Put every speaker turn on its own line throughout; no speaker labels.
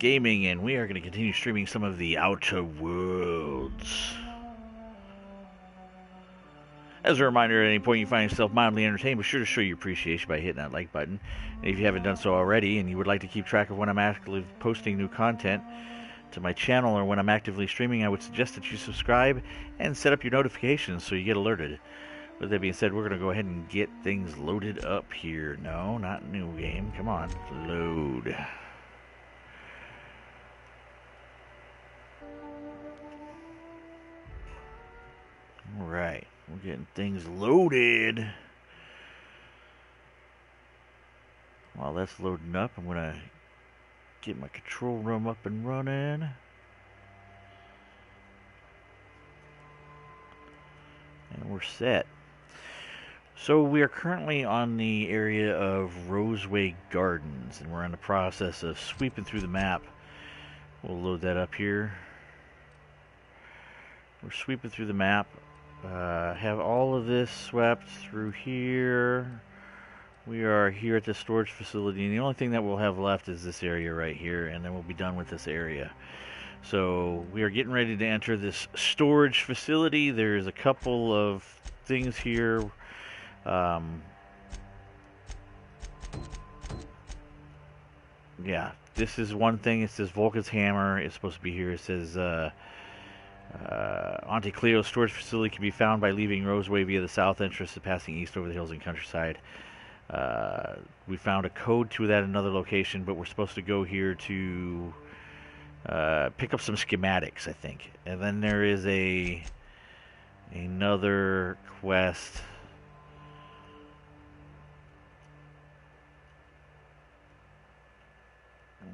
Gaming, and we are going to continue streaming some of the Outer Worlds. As a reminder, at any point you find yourself mildly entertained, be sure to show your appreciation by hitting that like button. And if you haven't done so already, and you would like to keep track of when I'm actively posting new content to my channel or when I'm actively streaming, I would suggest that you subscribe and set up your notifications so you get alerted. With that being said, we're going to go ahead and get things loaded up here. No, not new game. Come on, load. Alright, we're getting things loaded. While that's loading up, I'm going to get my control room up and running. And we're set. So we are currently on the area of Roseway Gardens, and we're in the process of sweeping through the map. We'll load that up here. We're sweeping through the map. Have all of this swept through here. We are here at the storage facility, and the only thing that we'll have left is this area right here, and then we'll be done with this area. So we are getting ready to enter this storage facility. There's a couple of things here. Yeah, this is one thing. It says Vulcan's Hammer. It's supposed to be here. It says Auntie Cleo's storage facility can be found by leaving Roseway via the south entrance and passing east over the hills and countryside. We found a code to that another location, but we're supposed to go here to pick up some schematics, I think. And then there is another quest.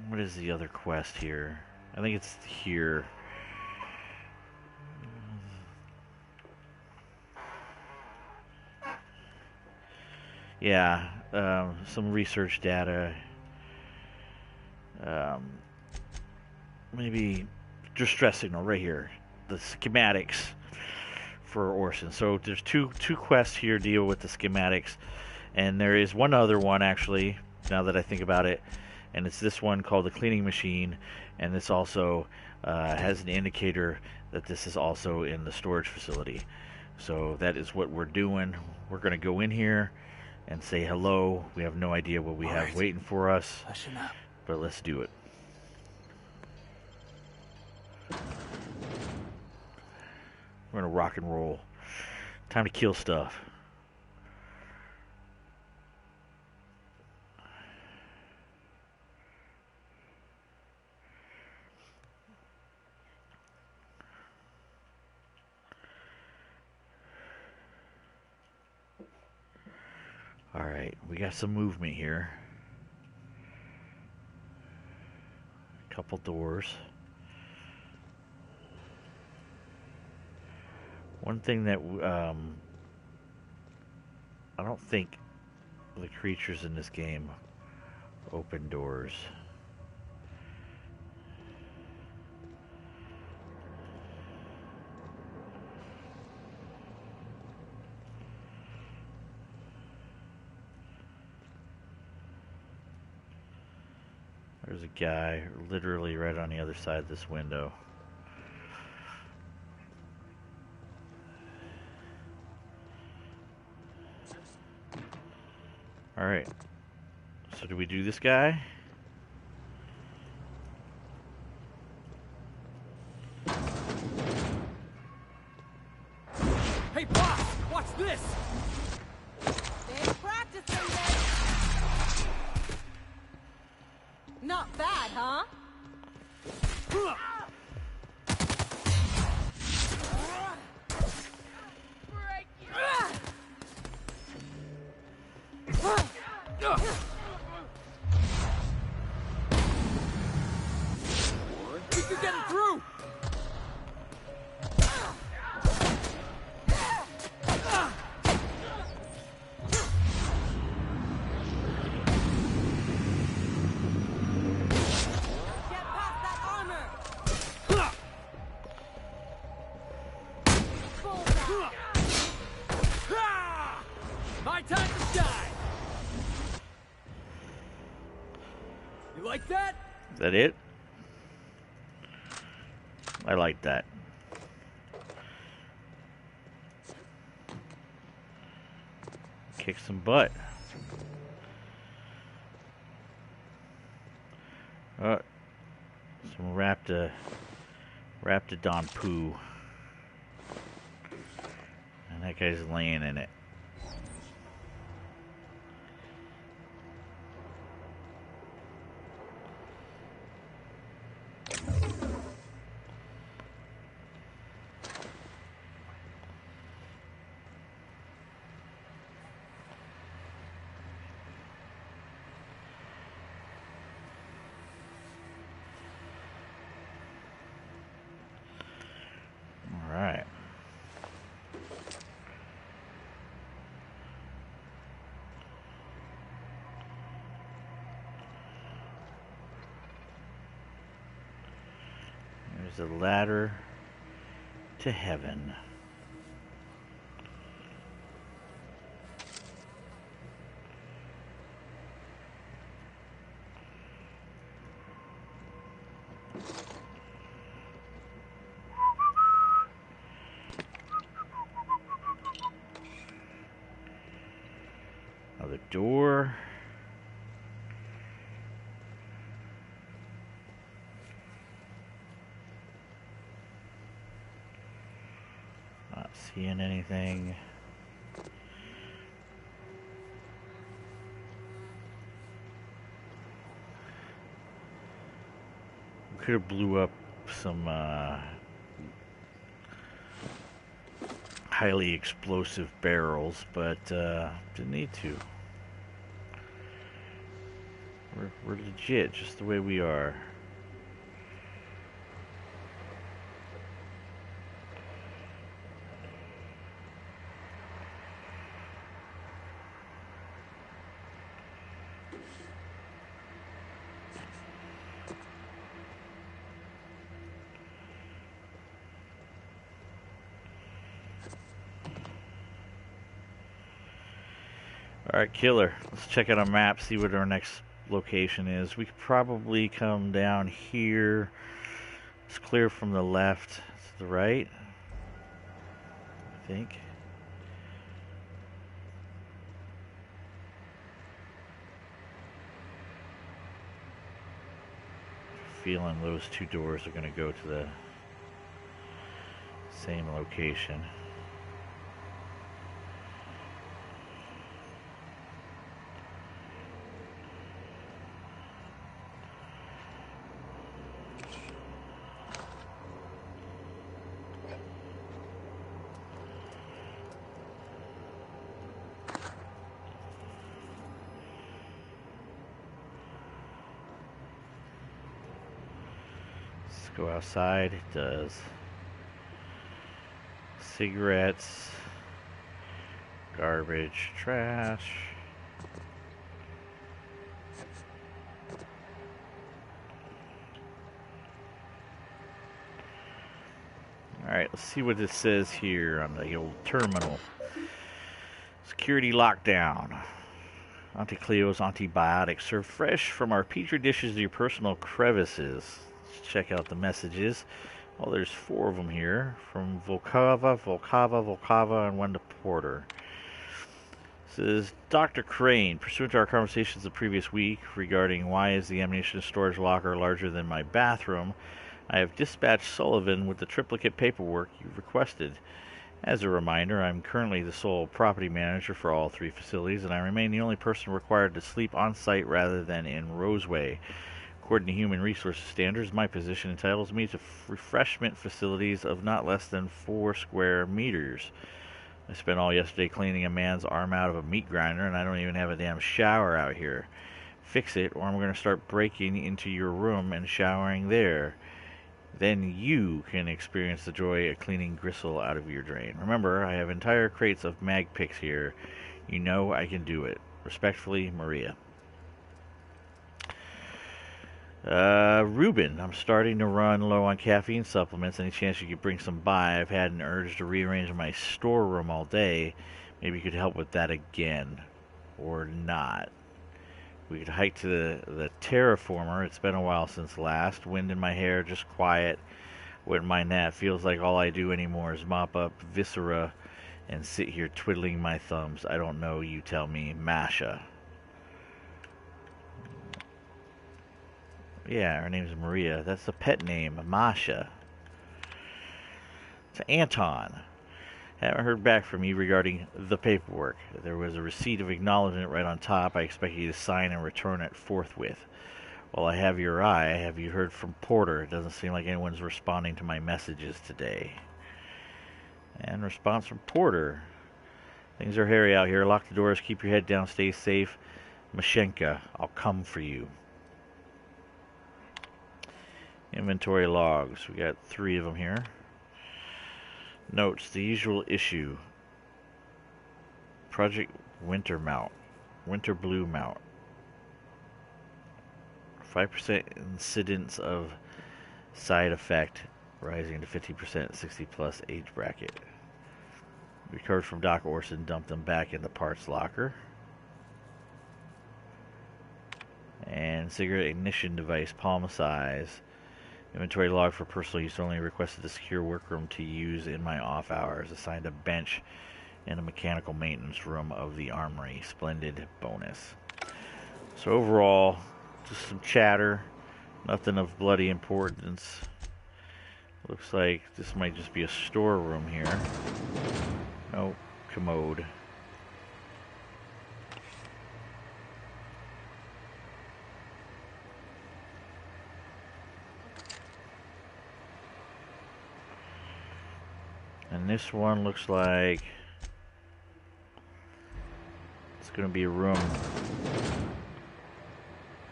What is the other quest here? I think it's here. Yeah, some research data. Maybe distress signal right here. The schematics for Orson. So there's two quests here deal with the schematics, and there is one other one actually. Now that I think about it, and it's this one called the cleaning machine, and this also has an indicator that this is also in the storage facility. So that is what we're doing. We're going to go in here and say hello. We have no idea what we have waiting for us, but let's do it. We're gonna rock and roll. Time to kill stuff. Alright, we got some movement here. A couple doors. One thing that I don't think the creatures in this game open doors. There's a guy literally right on the other side of this window. Alright. So do we do this guy?
Hey boss, watch this!
Been practicing this. Not bad, huh?
We could get it through!
Get past that armor. Bullseye.
My time to shine! You like that?
Is that it? I like that. Kick some butt. Some Raptidon poo. And that guy's laying in it. Alright. There's a ladder to heaven. Another door. Not seeing anything. We could have blew up some highly explosive barrels, but didn't need to. We're legit, just the way we are. Alright, killer. Let's check out our map, see what our next location is. We could probably come down here. It's clear from the left to the right, I think. Feeling those two doors are going to go to the same location. Go outside. It does. Cigarettes, garbage, trash. Alright, let's see what this says here on the old terminal. Security lockdown. Auntie Cleo's antibiotics served fresh from our petri dishes to your personal crevices. Check out the messages. Well, there's 4 of them here from Volkava, and one to Porter. It says, Dr. Crane, pursuant to our conversations the previous week regarding why is the ammunition storage locker larger than my bathroom, I have dispatched Sullivan with the triplicate paperwork you requested. As a reminder, I'm currently the sole property manager for all 3 facilities, and I remain the only person required to sleep on site rather than in Roseway. According to human resources standards, my position entitles me to refreshment facilities of not less than 4 square meters. I spent all yesterday cleaning a man's arm out of a meat grinder, and I don't even have a damn shower out here. Fix it, or I'm going to start breaking into your room and showering there. Then you can experience the joy of cleaning gristle out of your drain. Remember, I have entire crates of mag picks here. You know I can do it. Respectfully, Maria. Ruben, I'm starting to run low on caffeine supplements. Any chance you could bring some by? I've had an urge to rearrange my storeroom all day. Maybe you could help with that again. Or not. We could hike to the terraformer. It's been a while since last. Wind in my hair, just quiet. Wouldn't mind that. Feels like all I do anymore is mop up viscera and sit here twiddling my thumbs. I don't know, you tell me. Masha. Yeah, her name's Maria. That's the pet name, Masha. To Anton. Haven't heard back from you regarding the paperwork. There was a receipt of acknowledgement right on top. I expect you to sign and return it forthwith. While I have your eye, have you heard from Porter? It doesn't seem like anyone's responding to my messages today. And response from Porter. Things are hairy out here. Lock the doors, keep your head down, stay safe. Mashenka, I'll come for you. Inventory logs. We got 3 of them here. Notes, the usual issue. Project Winter Mount. Winter Blue Mount. 5% incidence of side effect, rising to 50%, 60 plus age bracket. Recovered from Doc Orson, dumped them back in the parts locker. And cigarette ignition device, palm size. Inventory log for personal use only. Requested a secure workroom to use in my off hours. Assigned a bench in a mechanical maintenance room of the armory. Splendid bonus. So overall, just some chatter. Nothing of bloody importance. Looks like this might just be a storeroom here. Nope, commode. And this one looks like it's going to be a room.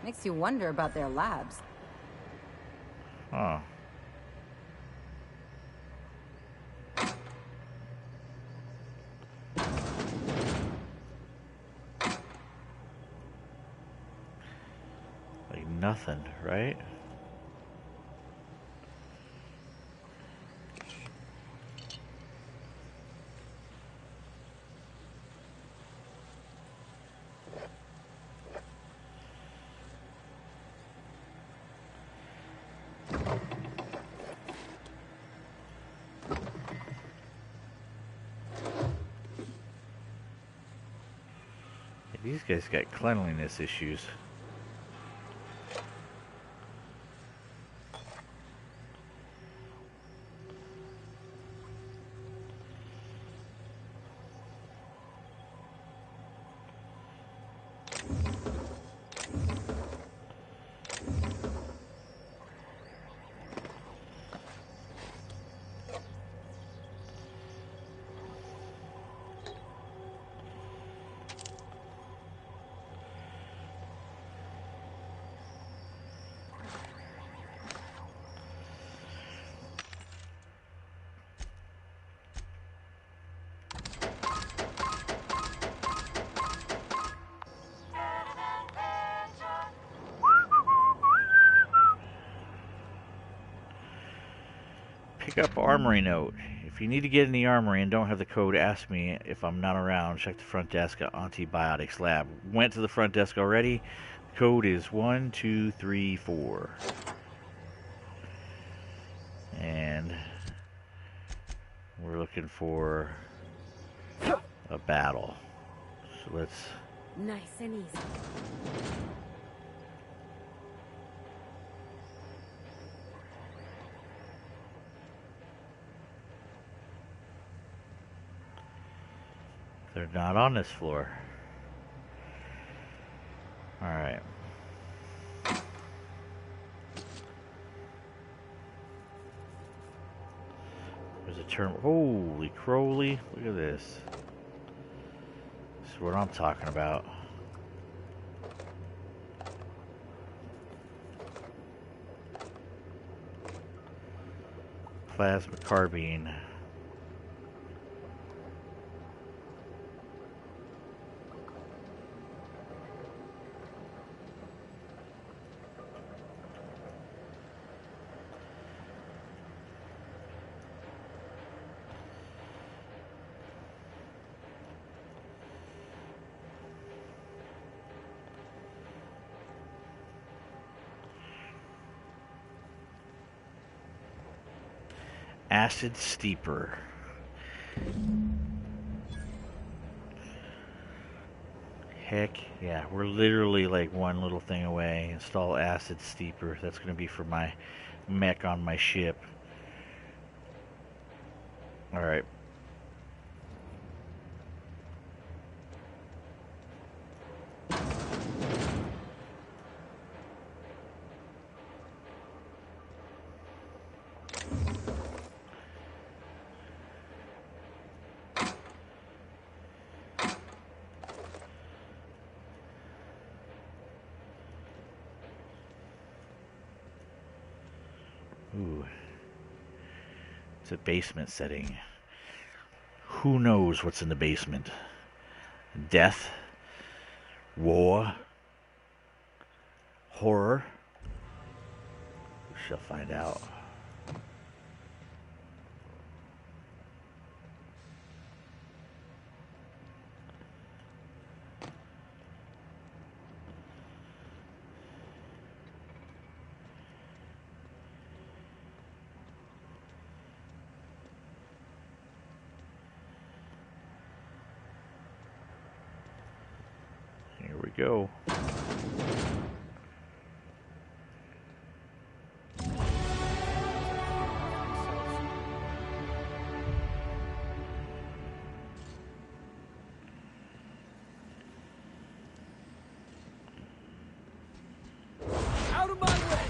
Makes you wonder about their labs.
Huh. Like nothing, right? These guys got cleanliness issues. Pick up armory note. If you need to get in the armory and don't have the code, ask me if I'm not around. Check the front desk at Antibiotics Lab. Went to the front desk already. The code is 1234. And we're looking for a battle. So let's...
Nice and easy.
They're not on this floor. Alright. There's a term. Holy Crowley. Look at this. This is what I'm talking about. Plasma carbine. Acid steeper. Heck yeah, we're literally like one little thing away. Install acid steeper. That's going to be for my mech on my ship. Alright. Ooh. It's a basement setting. Who knows what's in the basement? Death? War? Horror? We shall find out. Here we go.
Out of my way!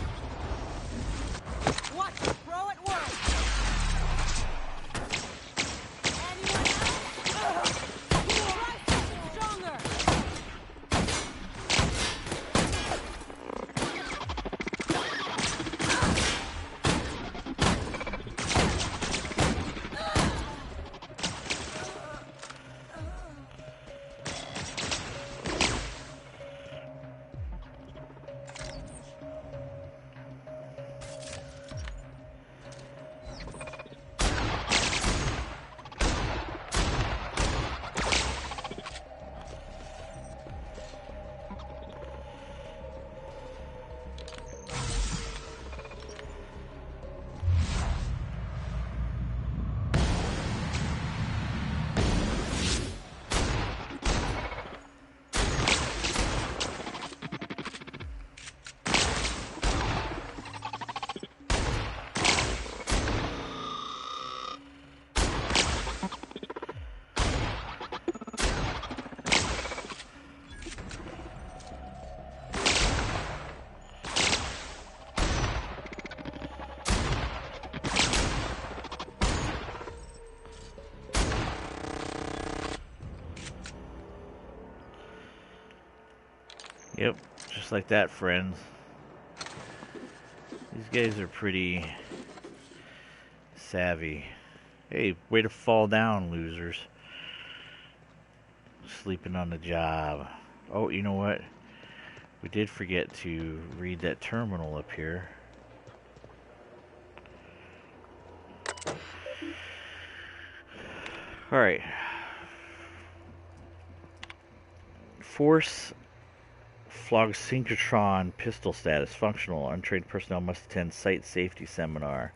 Watch it, throw it, work! Anyone else? Try something stronger!
Yep, just like that, friends. These guys are pretty savvy. Hey, way to fall down, losers. Sleeping on the job. Oh, you know what? We did forget to read that terminal up here. Alright. Force Flogsynchrotron pistol status. Functional. Untrained personnel must attend site safety seminar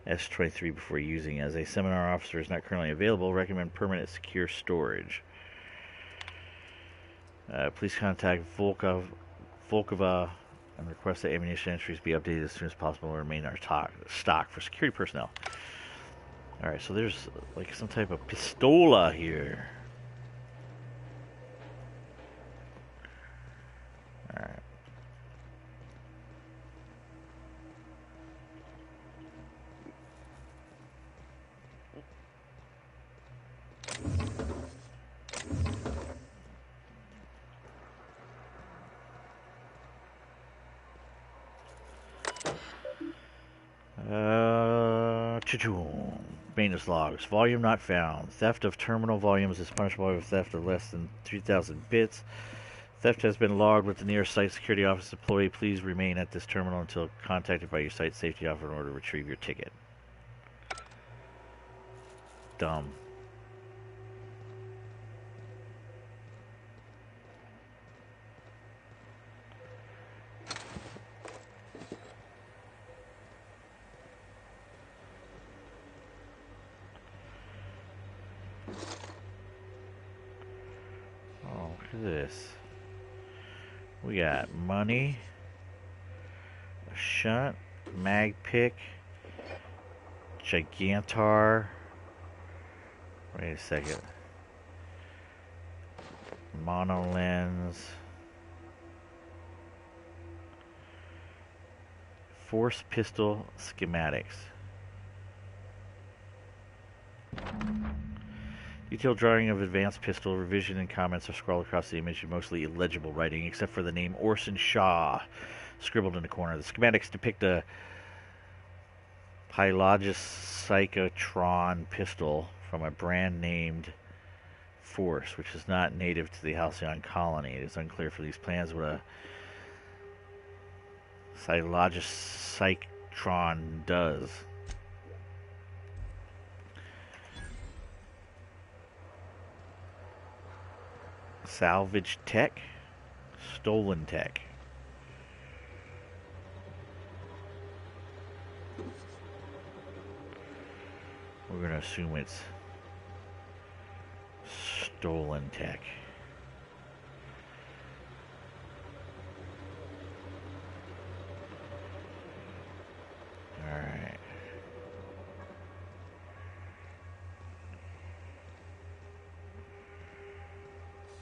S23 before using. As a seminar officer is not currently available, recommend permanent secure storage. Please contact Volkova and request that ammunition entries be updated as soon as possible and remain in our stock for security personnel. Alright, so there's like some type of pistola here. Alright. Maintenance logs. Volume not found. Theft of terminal volumes is punishable with theft of less than 3,000 bits. Theft has been logged with the nearest site security office employee. Please remain at this terminal until contacted by your site safety officer in order to retrieve your ticket. Dumb. this? We got money, a shunt, mag pick, gigantar. Wait a second. Mono lens. Force pistol schematics. Detailed drawing of advanced pistol. Revision and comments are scrawled across the image in mostly illegible writing, except for the name Orson Shaw scribbled in the corner. The schematics depict a Pylogis Psychotron pistol from a brand named Force, which is not native to the Halcyon colony. It is unclear for these plans what a Pylogis Psychotron does. Salvage tech, stolen tech. We're going to assume it's stolen tech. Alright.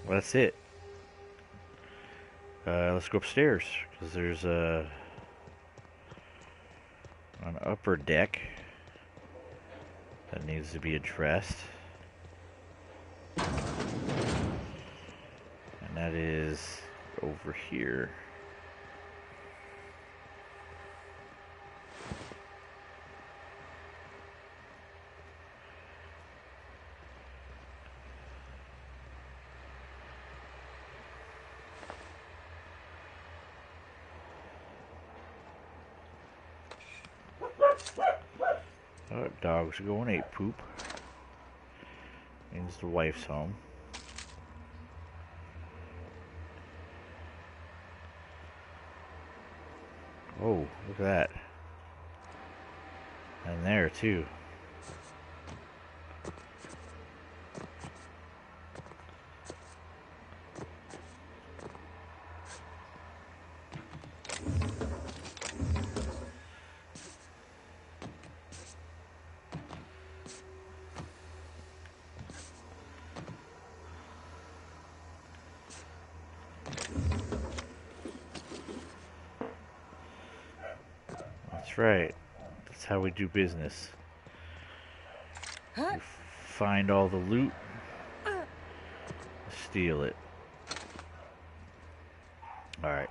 Well, that's it. Let's go upstairs, because there's an upper deck that needs to be addressed. And that is over here. Oh, dogs are going ape poop. Means the wife's home. Oh, look at that. And there too. That's right. That's how we do business. We find all the loot, steal it. Alright.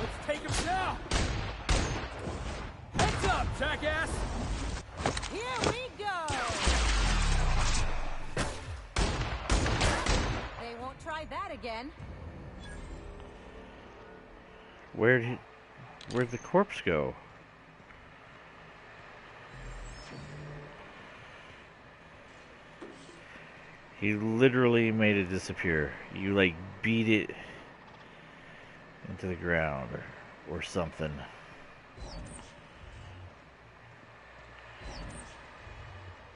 Let's take him down! Heads up, jackass! Here we go! They won't try that again.
Where'd the corpse go? He literally made it disappear. You like beat it into the ground or something.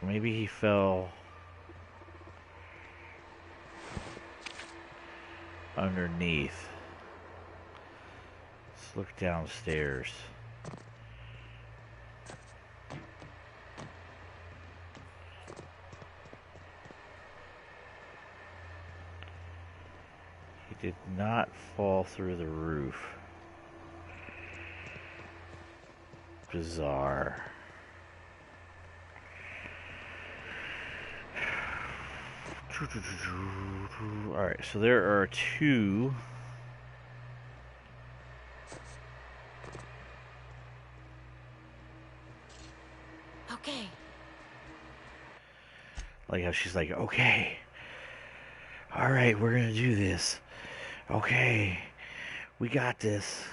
Maybe he fell underneath. Let's look downstairs. He did not fall through the roof. Bizarre. Alright, so there are two.
Okay.
Like how she's like, okay. Alright, we're gonna do this. Okay. We got this.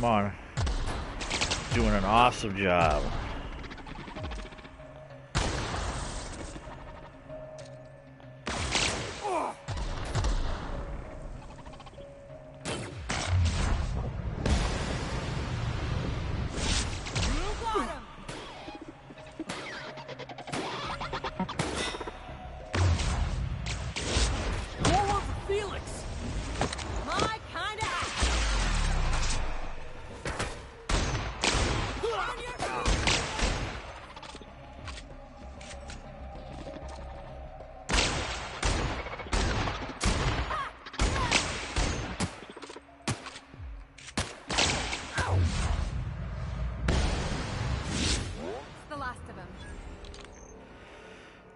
Come on. Doing an awesome job.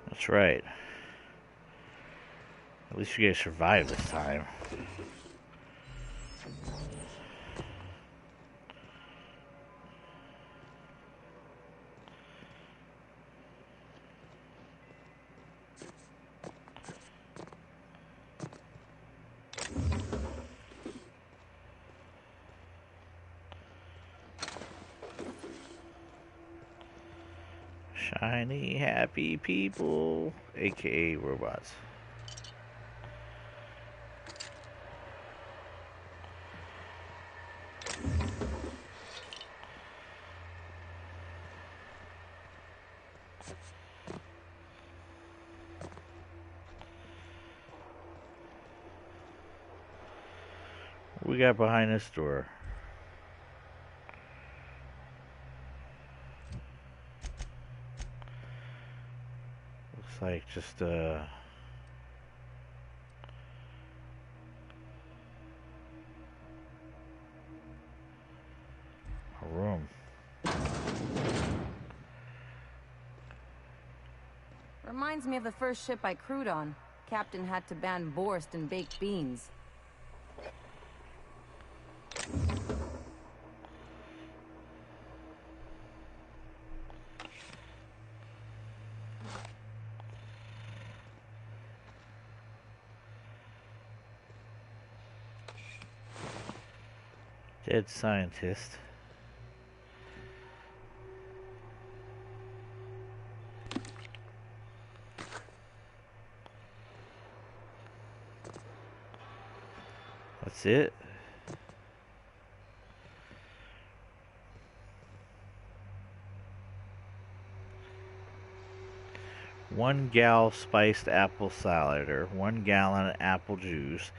That's right. At least you guys survived this time. Shiny, happy people, aka robots. What we got behind this door? Looks like just a room.
Reminds me of the first ship I crewed on. Captain had to ban borscht and baked beans.
Dead scientist. That's it. One gal spiced apple salad, or 1 gallon apple juice,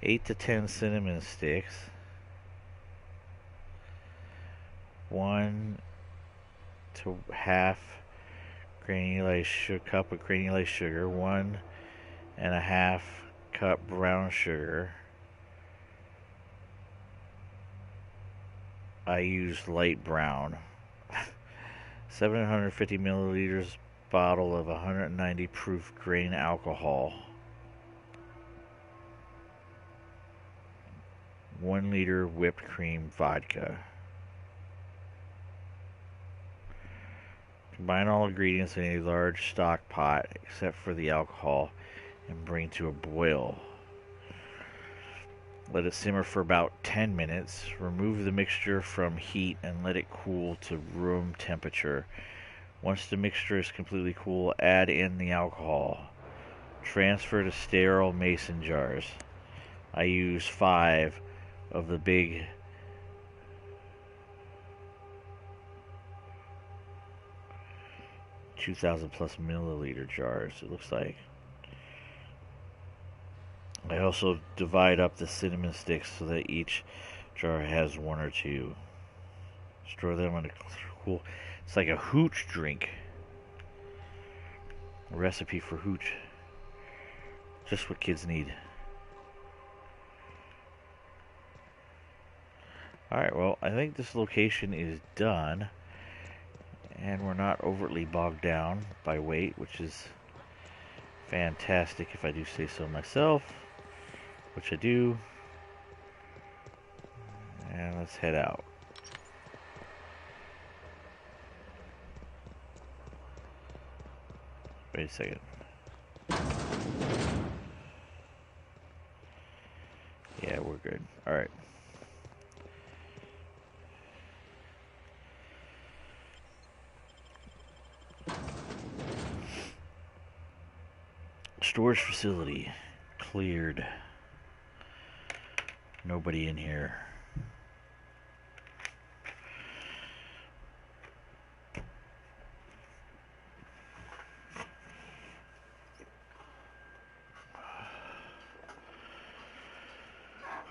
8 to 10 cinnamon sticks, 1 to half cup of granulated sugar, 1.5 cup brown sugar. I used light brown. 750 milliliters bottle of 190 proof grain alcohol. 1 liter whipped cream vodka. Combine all ingredients in a large stock pot except for the alcohol and bring to a boil. Let it simmer for about 10 minutes. Remove the mixture from heat and let it cool to room temperature. Once the mixture is completely cool, add in the alcohol. Transfer to sterile mason jars. I use 5 of the big +2,000 milliliter jars, it looks like. I also divide up the cinnamon sticks so that each jar has 1 or 2. Store them in a cool... It's like a hooch drink. A recipe for hooch. Just what kids need. Alright, well, I think this location is done. And we're not overtly bogged down by weight, which is fantastic if I do say so myself. Which I do. And let's head out. Wait a second. Yeah, we're good. Alright. Storage facility. Cleared. Nobody in here.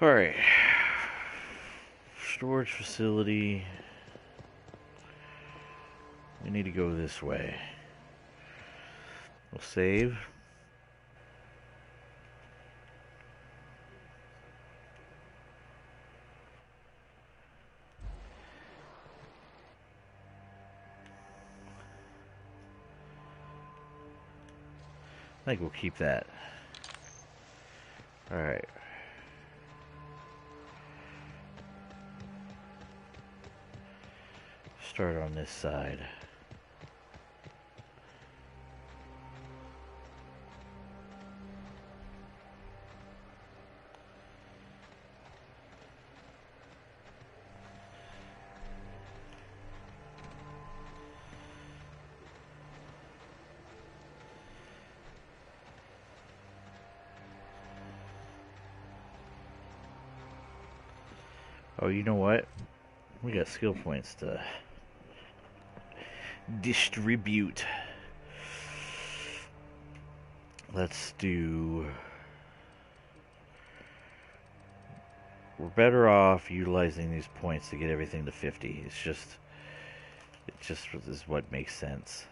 Alright. Storage facility. We need to go this way. We'll save. I think we'll keep that. Alright. Start on this side. Oh, you know what? We got skill points to distribute. Let's do... We're better off utilizing these points to get everything to 50. It just is what makes sense.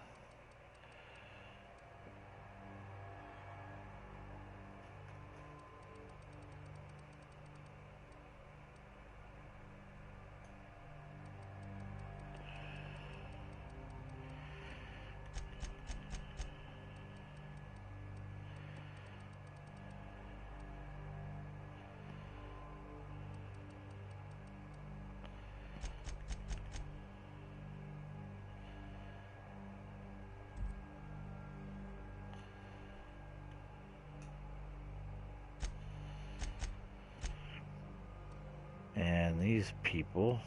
And these people...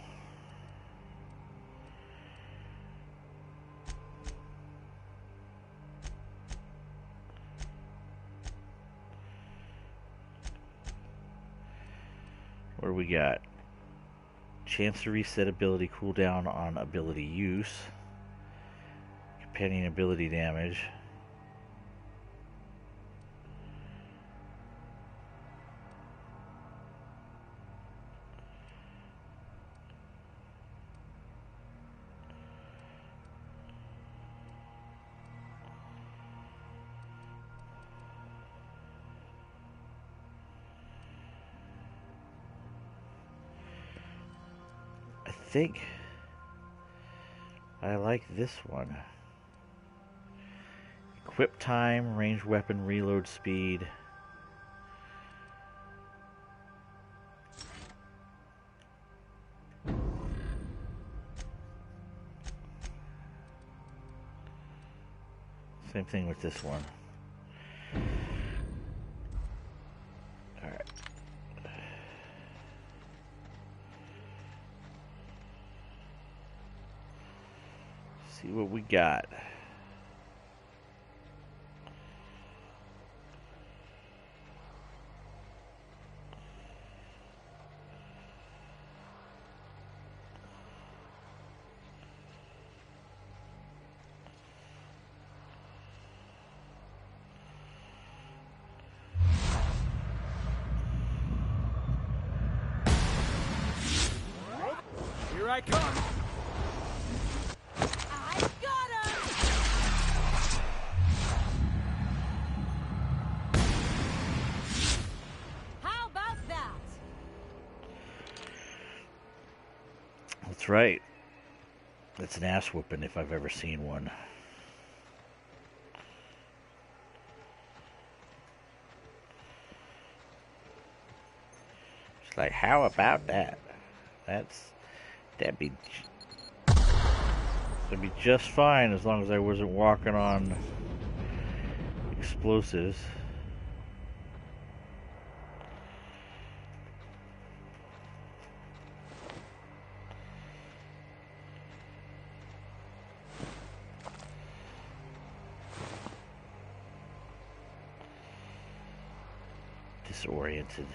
What do we got? Chance to reset ability cooldown on ability use. Companion ability damage. I think I like this one. Equip time, range weapon reload speed. Same thing with this one. Alright. See what we got.
Here I come. I got him. How about that?
That's right. That's an ass whooping if I've ever seen one. It's like, how about that? That'd be just fine as long as I wasn't walking on explosives. disoriented.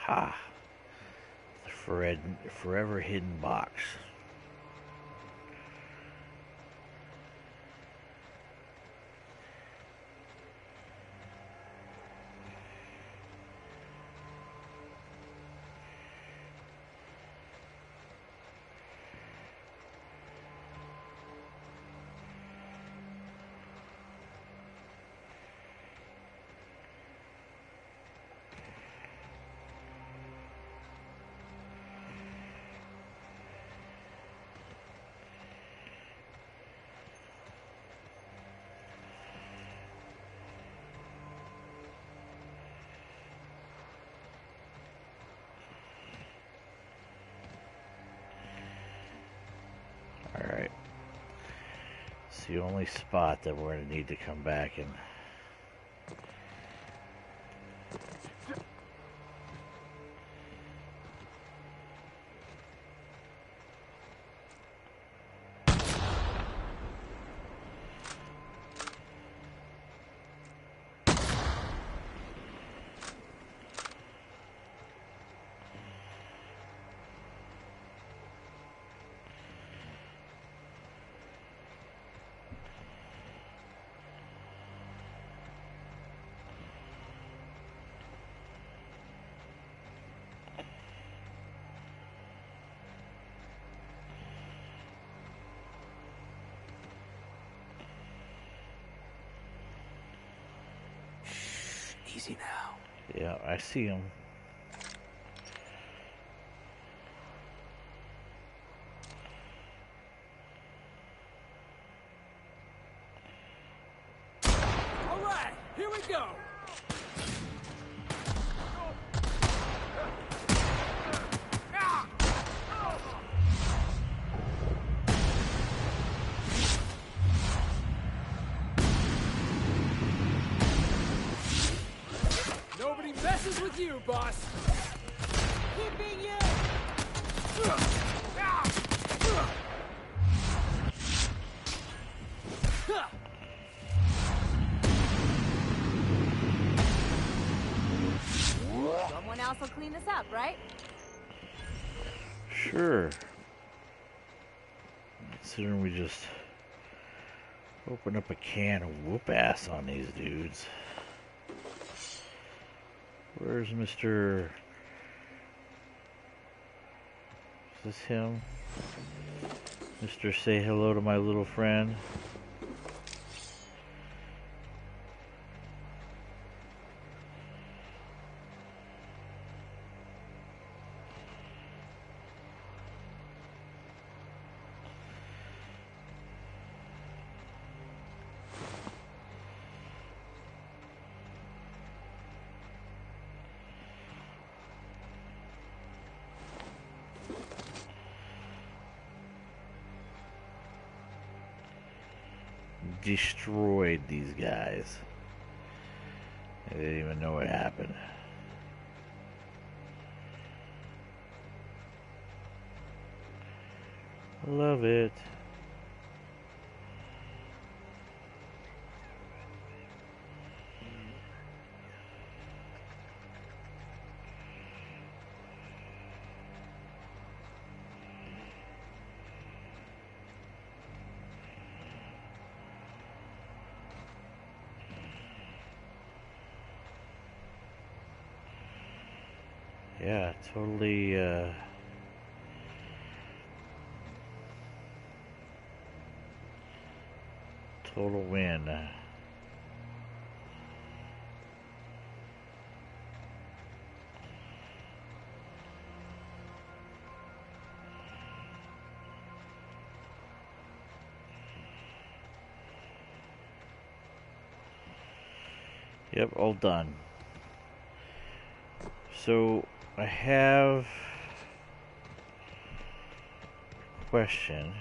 Ha! The forever hidden box. Alright. It's the only spot that we're going to need to come back and...
Easy now.
Yeah, I see him.
All right, here we go. Nobody messes with you, boss.
Keeping you.
Someone else will clean this up, right?
Sure. Considering we just open up a can of whoop ass on these dudes. Where's Mr. Is this him? Mr. Say hello to my little friend. Destroyed these guys. They didn't even know what happened. Love it. Yeah, totally, total win. Yep, all done. So, I have a question.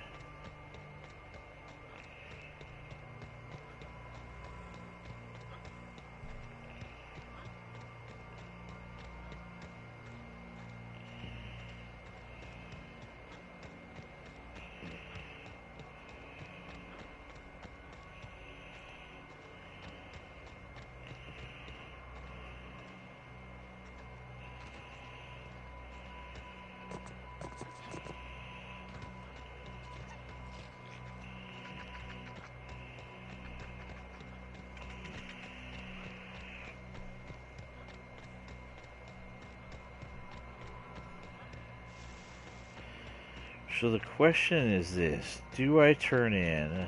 So the question is this: do I turn in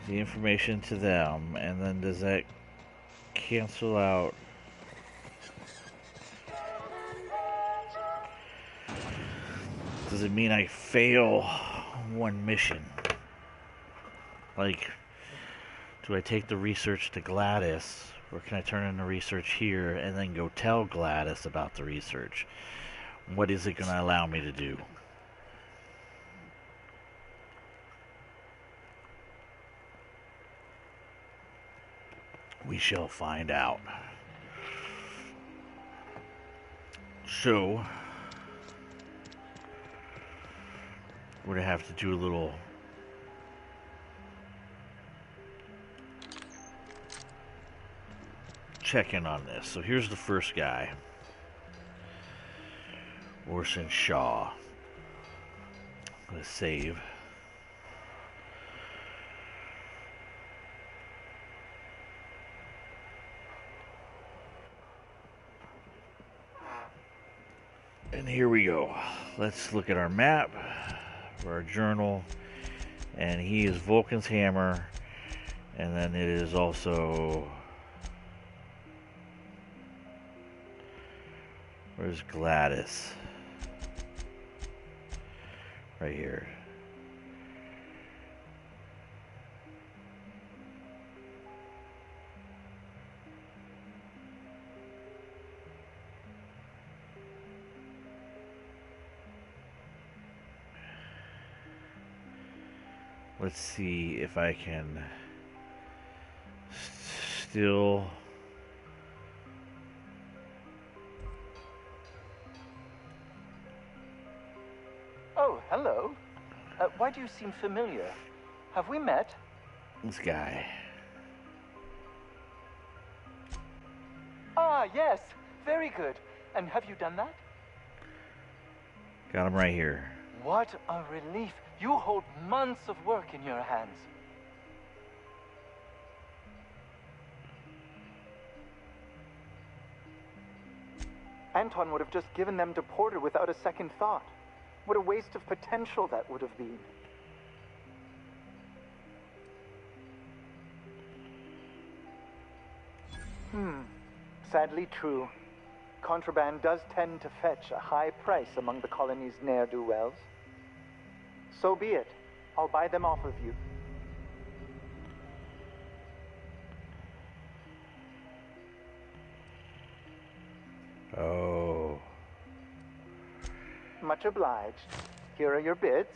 the information to them, and then does that cancel out? Does it mean I fail one mission? Like, do I take the research to Gladys, or can I turn in the research here and then go tell Gladys about the research? What is it going to allow me to do? We shall find out. So, we're going to have to do a little check-in on this. So here's the first guy. Orson Shaw. Let's save. And here we go. Let's look at our map, for our journal, and he is Vulcan's hammer, And then it is also... Where's Gladys? Right here. Let's see if I can still...
Oh, hello. Why do you seem familiar? Have we met?
This guy.
Ah, yes. Very good. And have you done that?
Got him right here.
What a relief. You hold months of work in your hands. Anton would have just given them to Porter without a second thought. What a waste of potential that would have been. Sadly true. Contraband does tend to fetch a high price among the colony's ne'er-do-wells. So be it. I'll buy them off of you.
Oh.
Much obliged. Here are your bids.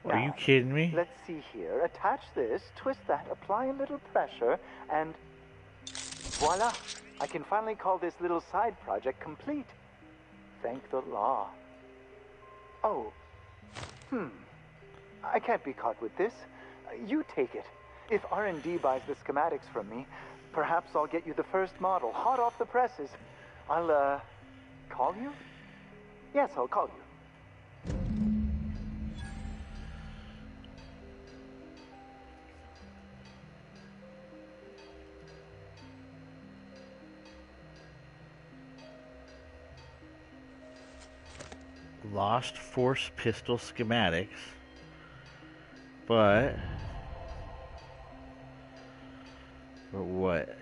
Are
Now,
you kidding me?
let's see here. Attach this, twist that, apply a little pressure, and voila! I can finally call this little side project complete. Thank the law. Oh. I can't be caught with this. You take it. If R&D buys the schematics from me, perhaps I'll get you the first model, hot off the presses. I'll, call you? Yes, I'll call you.
Lost Force Pistol schematics. But what?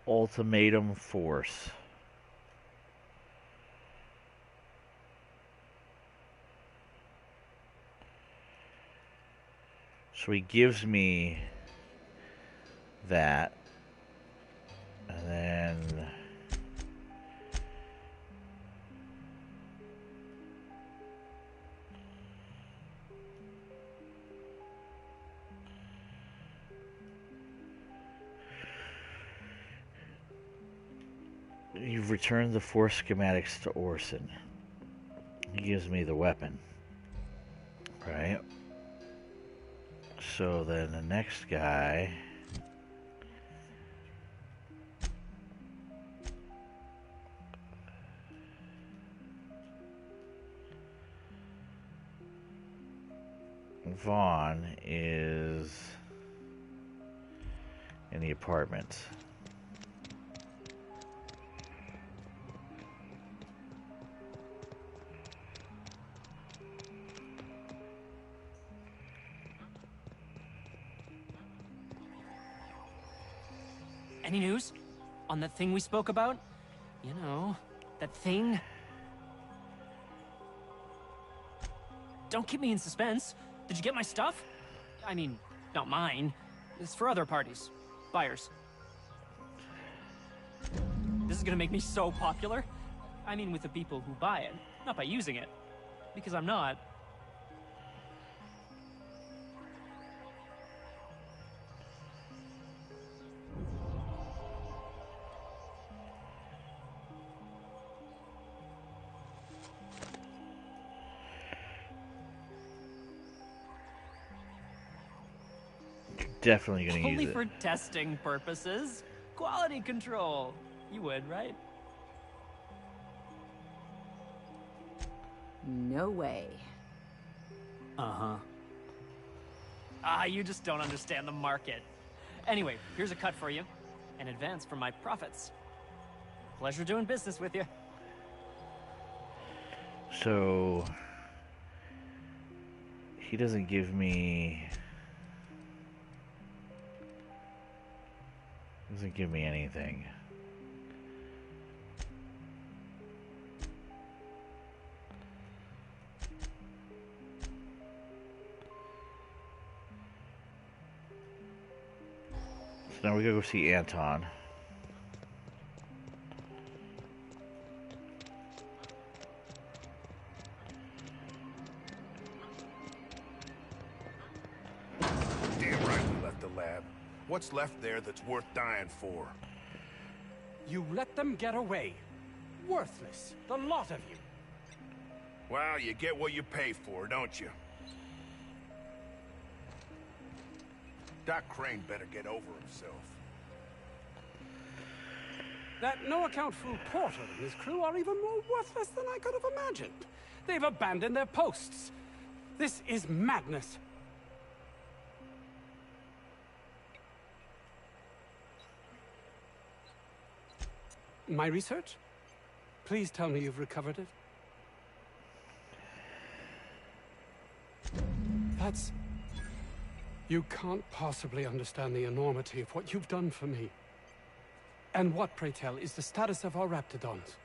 Ultimatum Force. So he gives me that, and then you've returned the Force schematics to Orson. He gives me the weapon, right? So then the next guy Vaughn is in the apartment.
Any news? On that thing we spoke about? You know, that thing? Don't keep me in suspense. Did you get my stuff? I mean, not mine. It's for other parties. Buyers. This is gonna make me so popular. I mean with the people who buy it, not by using it. Because I'm not.
Definitely gonna use
Only
it.
for testing purposes. Quality control. You would, right?
No way.
Uh-huh. Ah, you just don't understand the market. Anyway, here's a cut for you. An advance for my profits. Pleasure doing business with you.
So he doesn't give me anything. So now we gotta go see Anton.
What's left there that's worth dying for?
You let them get away. Worthless, the lot of you.
Well, you get what you pay for, don't you? Doc Crane better get over himself.
That no-account fool Porter and his crew are even more worthless than I could have imagined. They've abandoned their posts. This is madness. My research? Please tell me you've recovered it. That's... You can't possibly understand the enormity of what you've done for me. And what, pray tell, is the status of our Raptidons?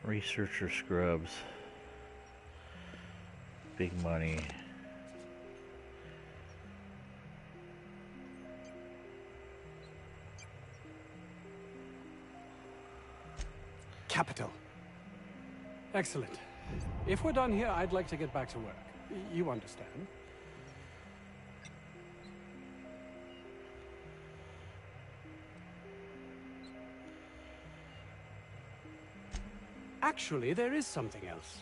Researcher scrubs. Big money.
Capital. Excellent. If we're done here, I'd like to get back to work. You understand? Actually, there is something else.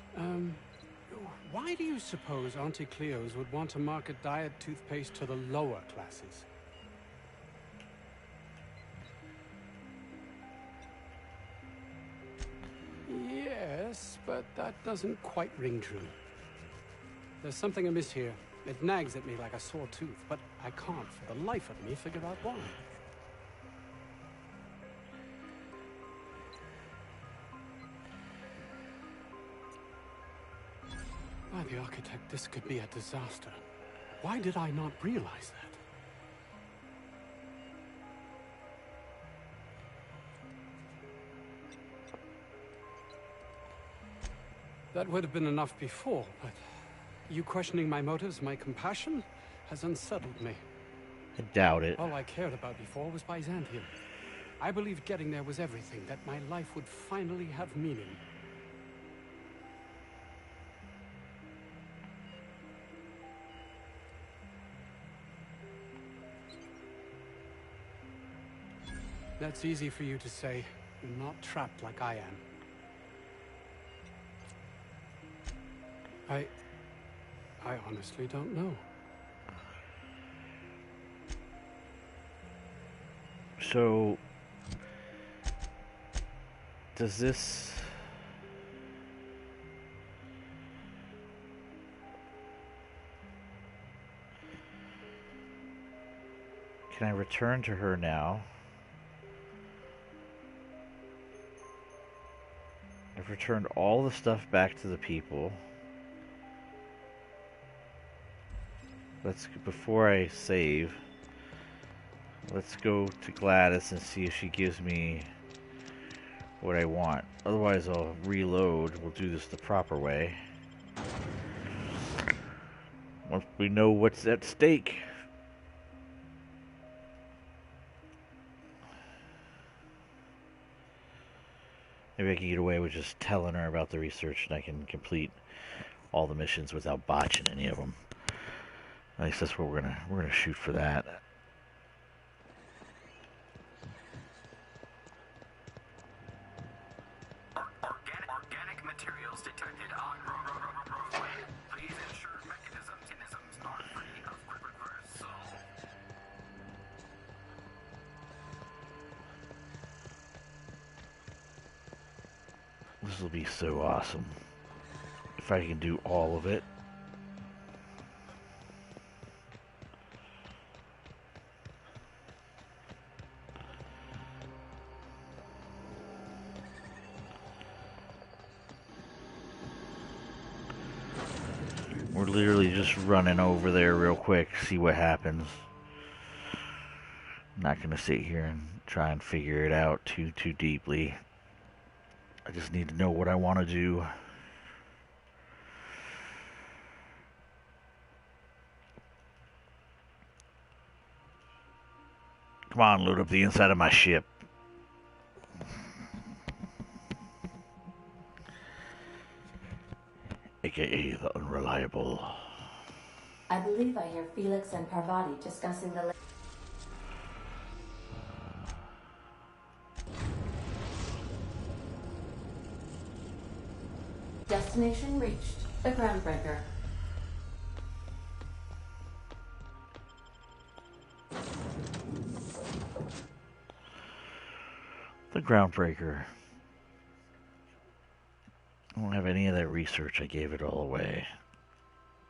Why do you suppose Auntie Cleo's would want to market diet toothpaste to the lower classes? Yes, but that doesn't quite ring true. There's something amiss here. It nags at me like a sore tooth, but I can't for the life of me figure out why. By the architect, this could be a disaster. Why did I not realize that? That would have been enough before, but you questioning my motives, my compassion, has unsettled me.
I doubt it.
All I cared about before was Byzantium. I believed getting there was everything, that my life would finally have meaning. That's easy for you to say. You're not trapped like I am. I honestly don't know.
So, does this... Can I return to her now? I've returned all the stuff back to the people. Before I save, let's go to Gladys and see if she gives me what I want. Otherwise I'll reload. We'll do this the proper way. Once we know what's at stake. Maybe I can get away with just telling her about the research and I can complete all the missions without botching any of them. At least that's what we're gonna shoot for that.
Organic materials detected on roadway. Please ensure mechanisms in
This will be so awesome. If I can do all of it. We're literally just running over there real quick, see what happens. I'm not gonna sit here and try and figure it out too deeply. I just need to know what I want to do. Come on, load up the inside of my ship. AKA the Unreliable.
I believe I hear Felix and Parvati discussing the... Destination reached. The Groundbreaker.
The Groundbreaker. I don't have any of that research. I gave it all away.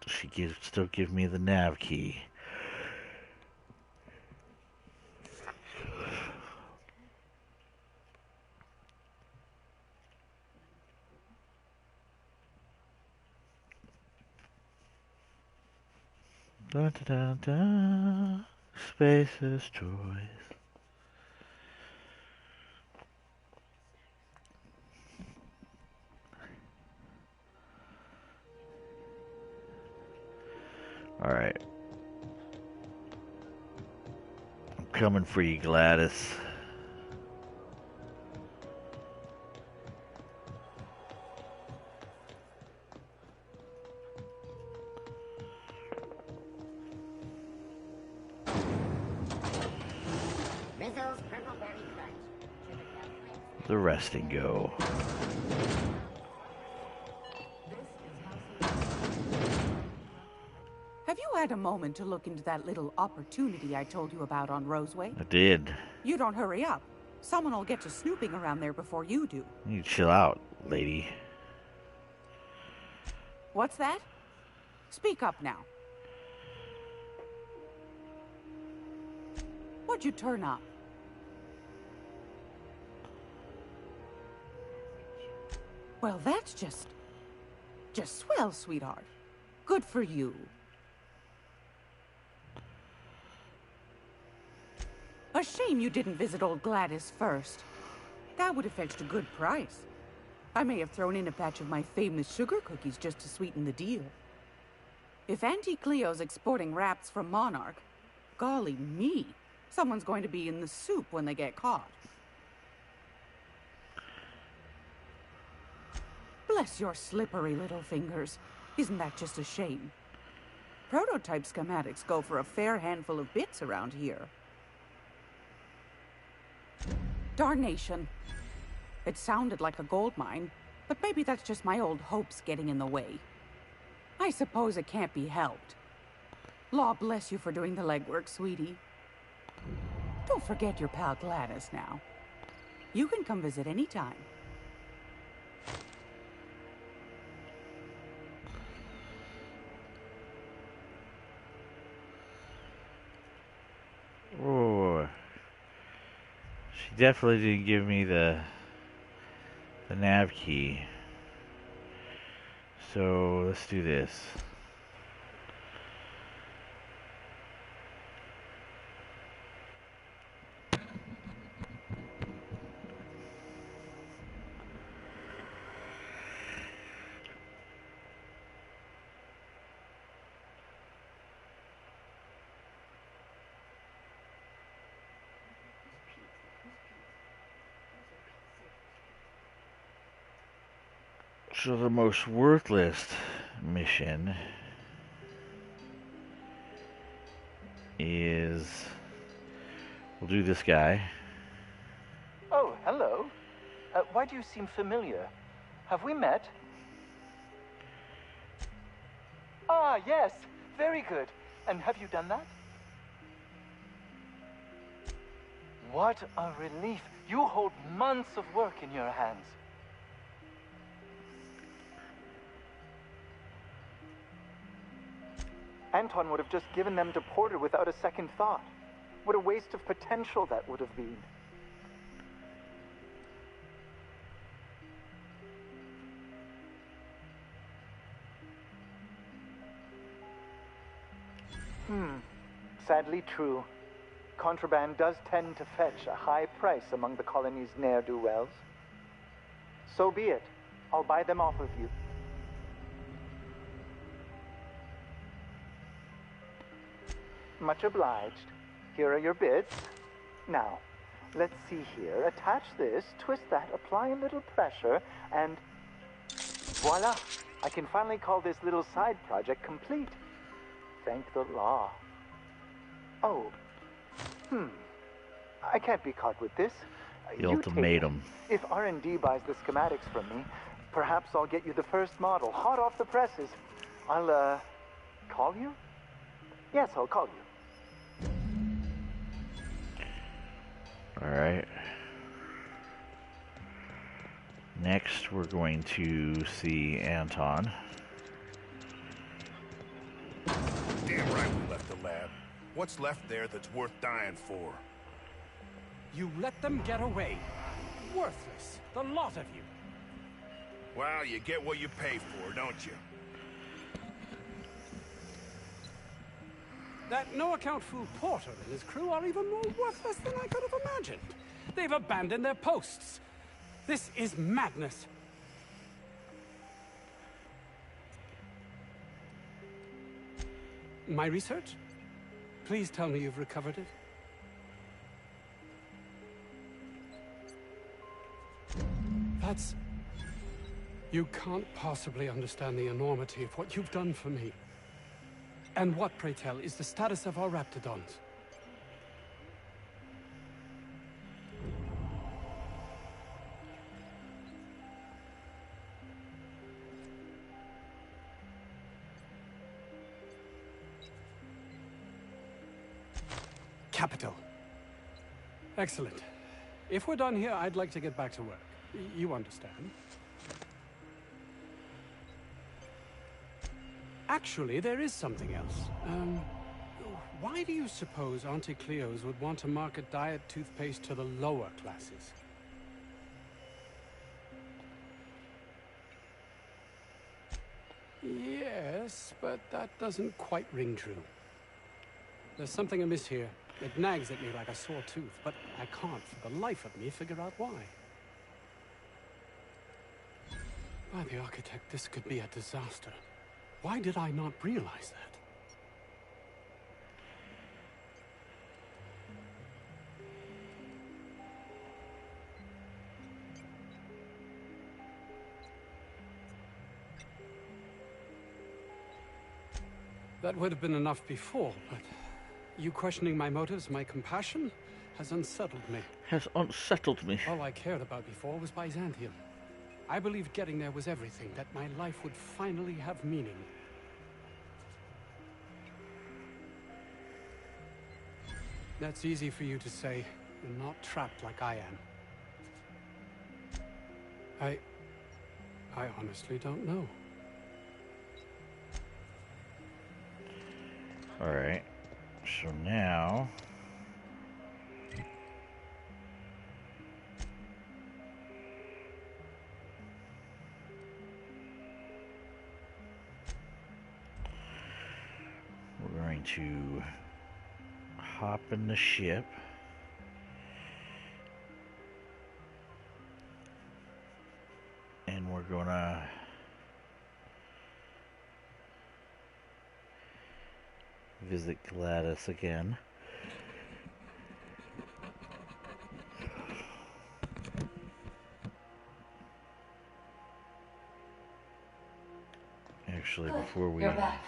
She still give me the nav key. Da da da da. Space's choice. All right. I'm coming for you, Gladys. The rest and go.
Have you had a moment to look into that little opportunity I told you about on Roseway?
I did.
You don't hurry up. Someone will get to snooping around there before you do.
You chill out, lady.
What's that? Speak up now. What'd you turn up? Well, that's just swell, sweetheart. Good for you. A shame you didn't visit old Gladys first. That would have fetched a good price. I may have thrown in a batch of my famous sugar cookies just to sweeten the deal. If Auntie Cleo's exporting wraps from Monarch, golly me, someone's going to be in the soup when they get caught. Bless your slippery little fingers. Isn't that just a shame? Prototype schematics go for a fair handful of bits around here. Darnation. It sounded like a gold mine, but maybe that's just my old hopes getting in the way. I suppose it can't be helped. Law bless you for doing the legwork, sweetie. Don't forget your pal Gladys now. You can come visit any time.
Oh, she definitely didn't give me the nav key. So let's do this. So the most worthless mission is, we'll do this guy.
Oh, hello. Why do you seem familiar? Have we met? Ah, yes. Very good. And have you done that? What a relief. You hold months of work in your hands. Anton would have just given them to Porter without a second thought. What a waste of potential that would have been. Sadly true. Contraband does tend to fetch a high price among the colony's ne'er-do-wells. So be it. I'll buy them off of you. Much obliged. Here are your bits. Now, let's see here. Attach this, twist that, apply a little pressure, and voila! I can finally call this little side project complete. Thank the law. Oh. I can't be caught with this.
The ultimatum.
If R&D buys the schematics from me, perhaps I'll get you the first model, hot off the presses. I'll, call you? Yes, I'll call you.
Alright. Next, we're going to see Anton.
Damn right we left the lab. What's left there that's worth dying for?
You let them get away. Worthless, the lot of you.
Well, you get what you pay for, don't you?
That no-account fool Porter and his crew are even more worthless than I could have imagined. They've abandoned their posts. This is madness. My research? Please tell me you've recovered it. That's... You can't possibly understand the enormity of what you've done for me. And what, pray tell, is the status of our raptidons? Capital. Excellent. If we're done here, I'd like to get back to work. You understand? Actually, there is something else. Why do you suppose Auntie Cleo's would want to market diet toothpaste to the lower classes? Yes, but that doesn't quite ring true. There's something amiss here. It nags at me like a sore tooth, but I can't, for the life of me, figure out why. By the architect, this could be a disaster. Why did I not realize that? That would have been enough before, but you questioning my motives, my compassion, has unsettled me.
Has unsettled me.
All I cared about before was Byzantium. I believed getting there was everything, that my life would finally have meaning. That's easy for you to say. You're not trapped like I am. I honestly don't know.
Alright. So now... we're going to hop in the ship. And we're gonna visit Gladys again. Actually,
Good.
before we...
You're back.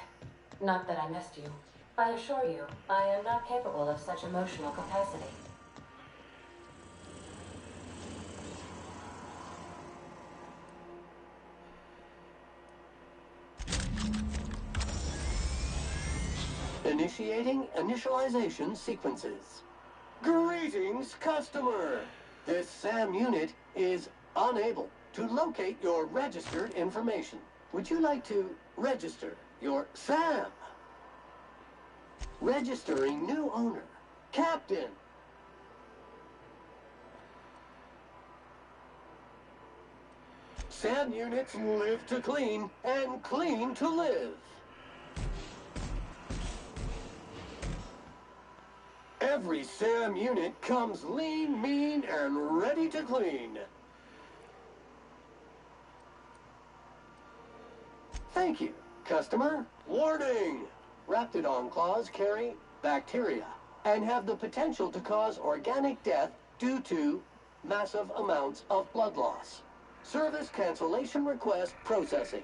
Not that I missed you. I assure you, I am not capable of such emotional capacity.
Initiating initialization sequences. Greetings, customer! This SAM unit is unable to locate your registered information. Would you like to register your SAM? Registering new owner. Captain. SAM units live to clean and clean to live. Every SAM unit comes lean, mean, and ready to clean. Thank you, customer. Warning! Raptidon claws carry bacteria and have the potential to cause organic death due to massive amounts of blood loss. Service cancellation request processing.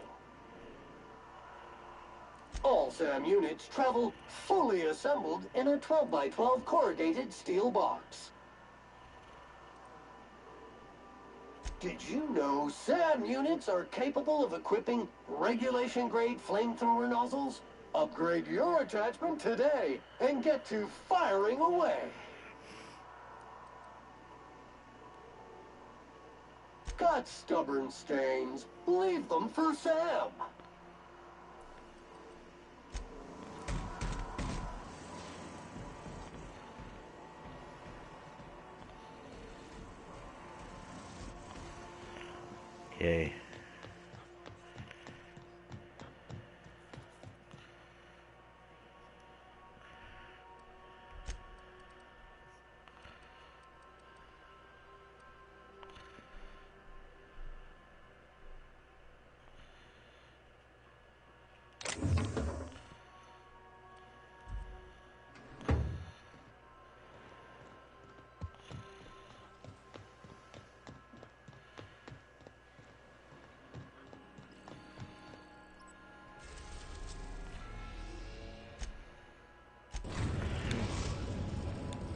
All SAM units travel fully assembled in a 12x12 corrugated steel box. Did you know SAM units are capable of equipping regulation-grade flamethrower nozzles? Upgrade your attachment today and get to firing away. Got stubborn stains? Leave them for Sam.
Okay.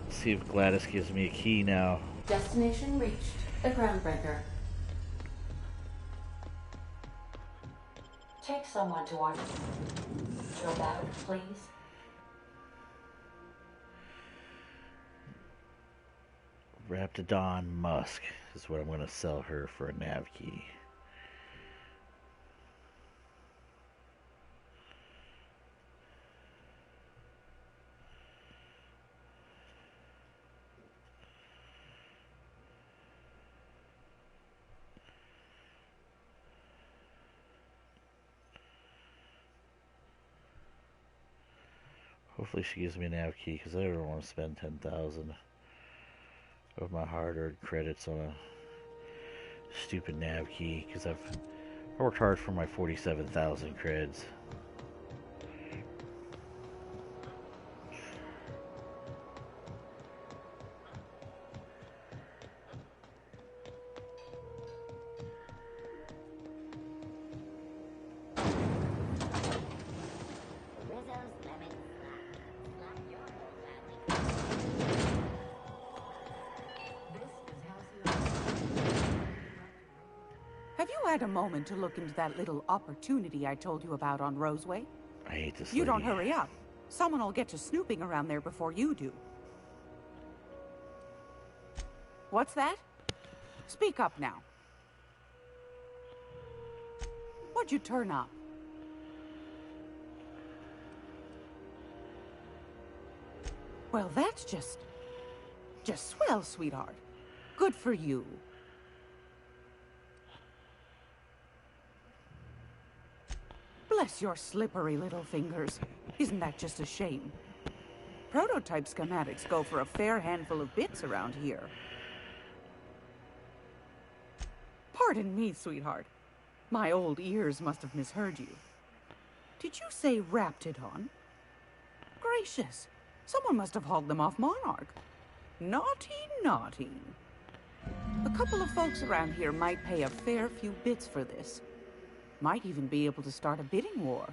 See if Gladys gives me a key now.
Destination reached. The Groundbreaker. Take someone to our bag, please.
Raptidon Musk is what I'm going to sell her for a nav key. Hopefully she gives me a nav key, because I don't want to spend 10,000 of my hard-earned credits on a stupid nav key, because I worked hard for my 47,000 creds.
Have you had a moment to look into that little opportunity I told you about on Roseway?
I hate this
You don't
lady.
hurry up. Someone will get to snooping around there before you do. What's that? Speak up now. What'd you turn up? Well, that's just swell, sweetheart. Good for you. Bless your slippery little fingers. Isn't that just a shame? Prototype schematics go for a fair handful of bits around here. Pardon me, sweetheart. My old ears must have misheard you. Did you say Raptidon? Gracious. Someone must have hauled them off Monarch. Naughty, naughty. A couple of folks around here might pay a fair few bits for this. Might even be able to start a bidding war.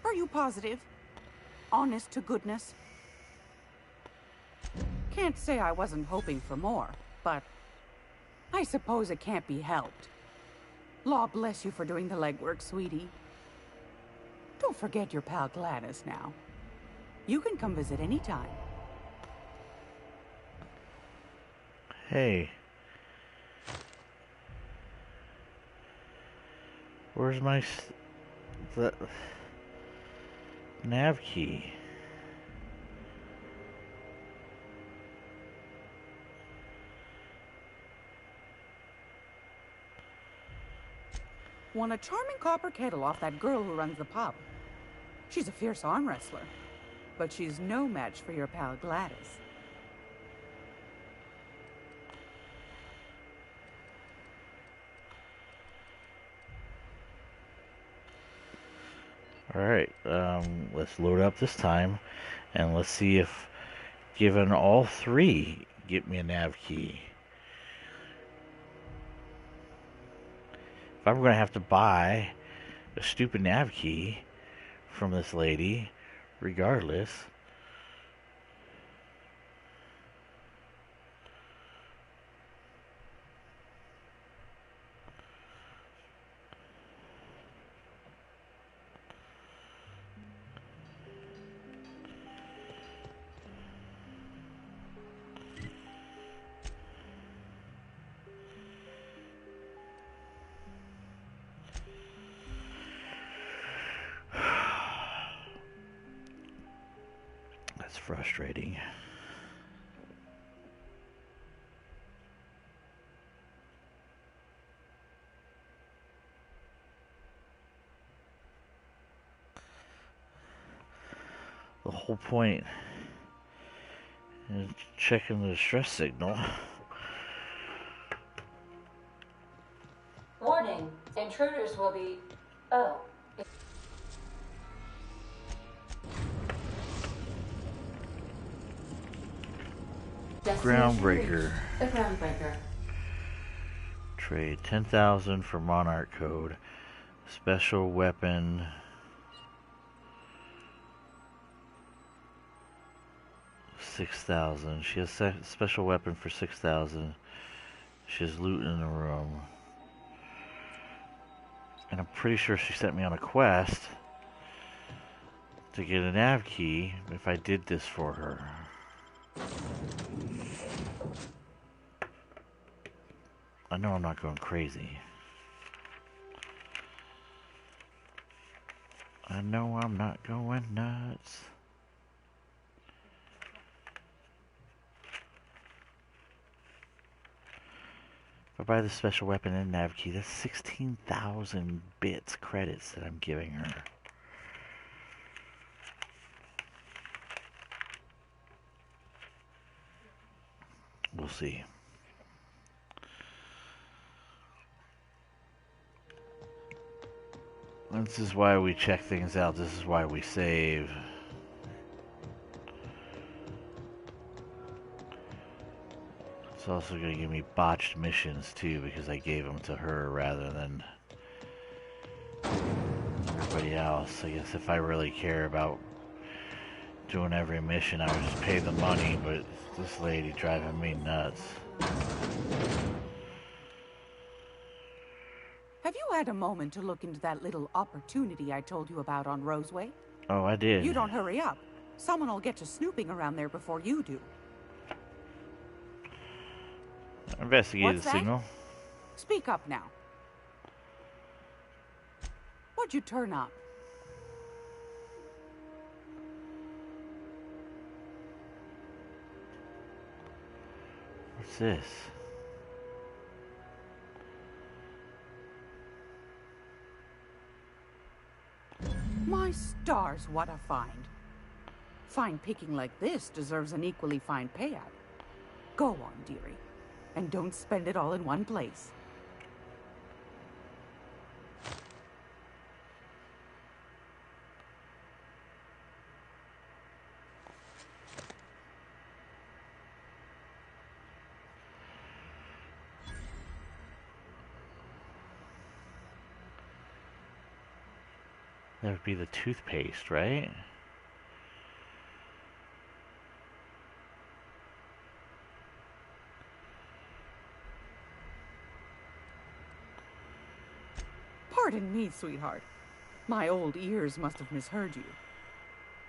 Are you positive? Honest to goodness? Can't say I wasn't hoping for more, but I suppose it can't be helped. Law bless you for doing the legwork, sweetie. Don't forget your pal Gladys now. You can come visit anytime.
Hey. Where's my the nav key?
Won a charming copper kettle off that girl who runs the pub. She's a fierce arm wrestler, but she's no match for your pal Gladys.
Alright, let's load up this time, and let's see if, given all three, get me a nav key. If I'm going to have to buy a stupid nav key from this lady, regardless. That's frustrating. The whole point is checking the distress signal.
Warning, intruders will be... Oh.
Groundbreaker.
The Groundbreaker.
Trade 10,000 for Monarch code. Special weapon. $6,000. She has special weapon for 6,000. She has loot in the room. And I'm pretty sure she sent me on a quest to get a nav key if I did this for her. I know I'm not going crazy. I know I'm not going nuts. If I buy the special weapon and nav key, that's 16,000 bits credits that I'm giving her. We'll see. This is why we check things out. This is why we save. It's also going to give me botched missions too, because I gave them to her rather than everybody else. I guess if I really care about doing every mission, I would just pay the money, but this lady driving me nuts.
Have you had a moment to look into that little opportunity I told you about on Roseway?
Oh, I did.
You don't hurry up. Someone will get to snooping around there before you do.
Investigate the
that?
signal.
Speak up now. What'd you turn up?
What's this?
My stars, what a find. Fine picking like this deserves an equally fine payout. Go on, dearie. And don't spend it all in one place.
That would be the toothpaste, right?
Pardon me, sweetheart. My old ears must have misheard you.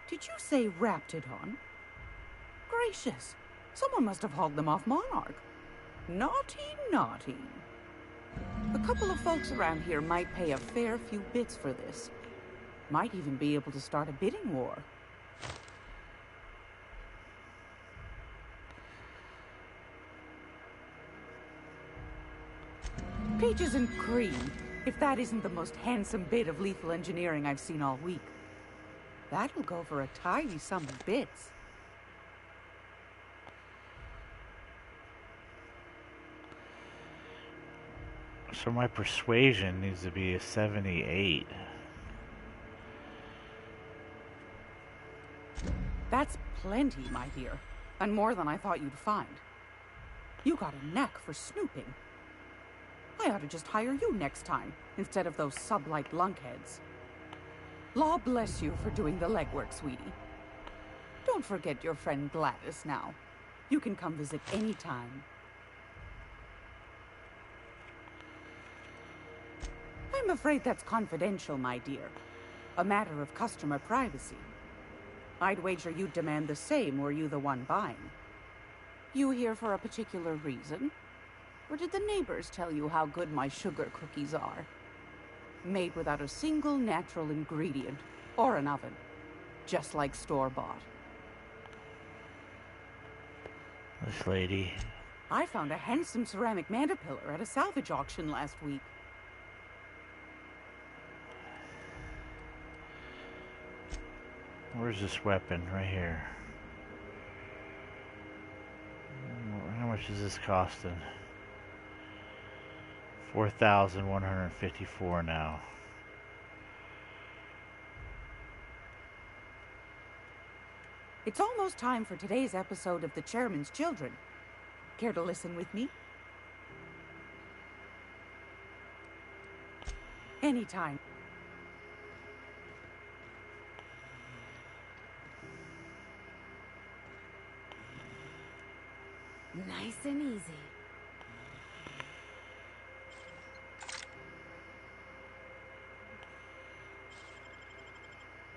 Did you say Raptidon? Gracious, someone must have hauled them off Monarch. Naughty, naughty. A couple of folks around here might pay a fair few bits for this. Might even be able to start a bidding war. Peaches and cream, if that isn't the most handsome bit of lethal engineering I've seen all week. That'll go for a tidy sum of bits.
So my persuasion needs to be a 78.
That's plenty, my dear. And more than I thought you'd find. You got a knack for snooping. I ought to just hire you next time, instead of those sublight lunkheads. Law bless you for doing the legwork, sweetie. Don't forget your friend Gladys now. You can come visit any time. I'm afraid that's confidential, my dear. A matter of customer privacy. I'd wager you'd demand the same were you the one buying. You here for a particular reason? Or did the neighbors tell you how good my sugar cookies are? Made without a single natural ingredient or an oven. Just like store-bought.
This lady.
I found a handsome ceramic mandapillar at a salvage auction last week.
Where's this weapon? Right here. How much is this costing? 4,154 now.
It's almost time for today's episode of The Chairman's Children. Care to listen with me? Anytime.
Nice and easy.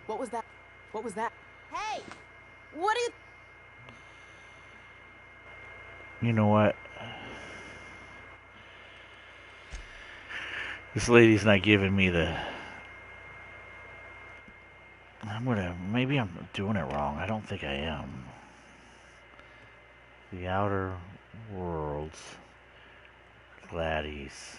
What was that? What was that?
Hey! What are you...
You know what? This lady's not giving me the... Maybe I'm doing it wrong. I don't think I am. The Outer Worlds. Gladys.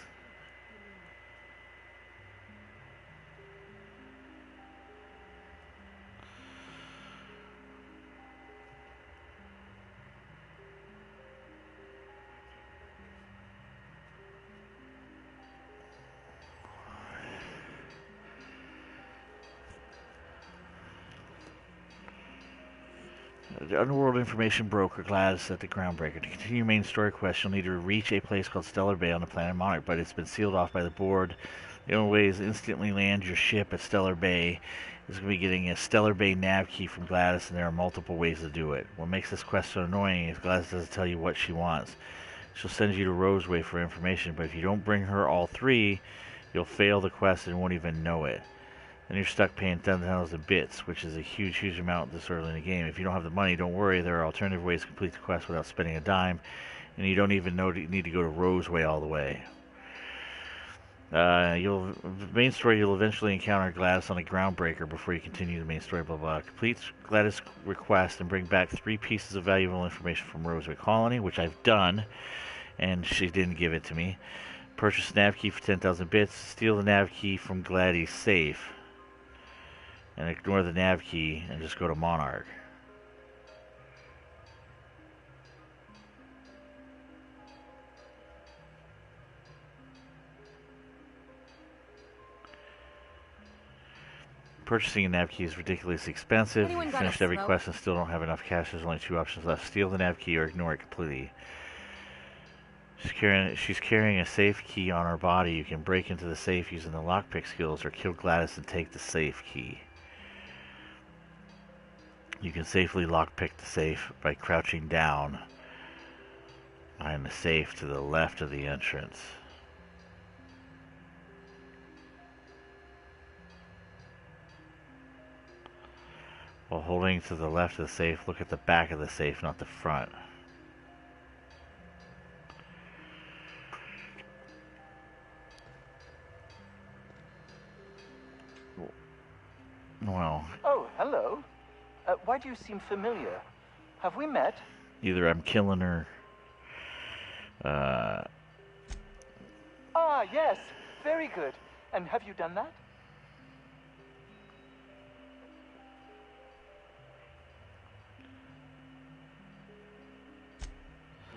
The Underworld Information Broker, Gladys at the Groundbreaker. To continue your main story quest, you'll need to reach a place called Stellar Bay on the planet Monarch, but it's been sealed off by the board. The only way is to instantly land your ship at Stellar Bay. Is going to be getting a Stellar Bay nav key from Gladys, and there are multiple ways to do it. What makes this quest so annoying is Gladys doesn't tell you what she wants. She'll send you to Roseway for information, but if you don't bring her all three, you'll fail the quest and won't even know it. Then you're stuck paying 10,000 bits, which is a huge, huge amount this early in the game. If you don't have the money, don't worry. There are alternative ways to complete the quest without spending a dime, and you don't even need to go to Roseway all the way. The main story, you'll eventually encounter Gladys on the Groundbreaker before you continue the main story, blah, blah. Complete Gladys' request and bring back 3 pieces of valuable information from Roseway Colony, which I've done, and she didn't give it to me. Purchase a nav key for 10,000 bits. Steal the nav key from Gladys' safe. And ignore the nav key and just go to Monarch. Purchasing a nav key is ridiculously expensive.
Anyone
You
got a
finished every
smoke?
quest and still don't have enough cash. There's only 2 options left. Steal the nav key or ignore it completely. She's carrying a safe key on her body. You can break into the safe using the lockpick skills or kill Gladys and take the safe key. You can safely lockpick the safe by crouching down behind the safe to the left of the entrance. While holding to the left of the safe, look at the back of the safe, not the front. Well,
Oh, hello. Why do you seem familiar? Have we met?
either I'm killing her.
Ah, yes. Very good. And have you done that?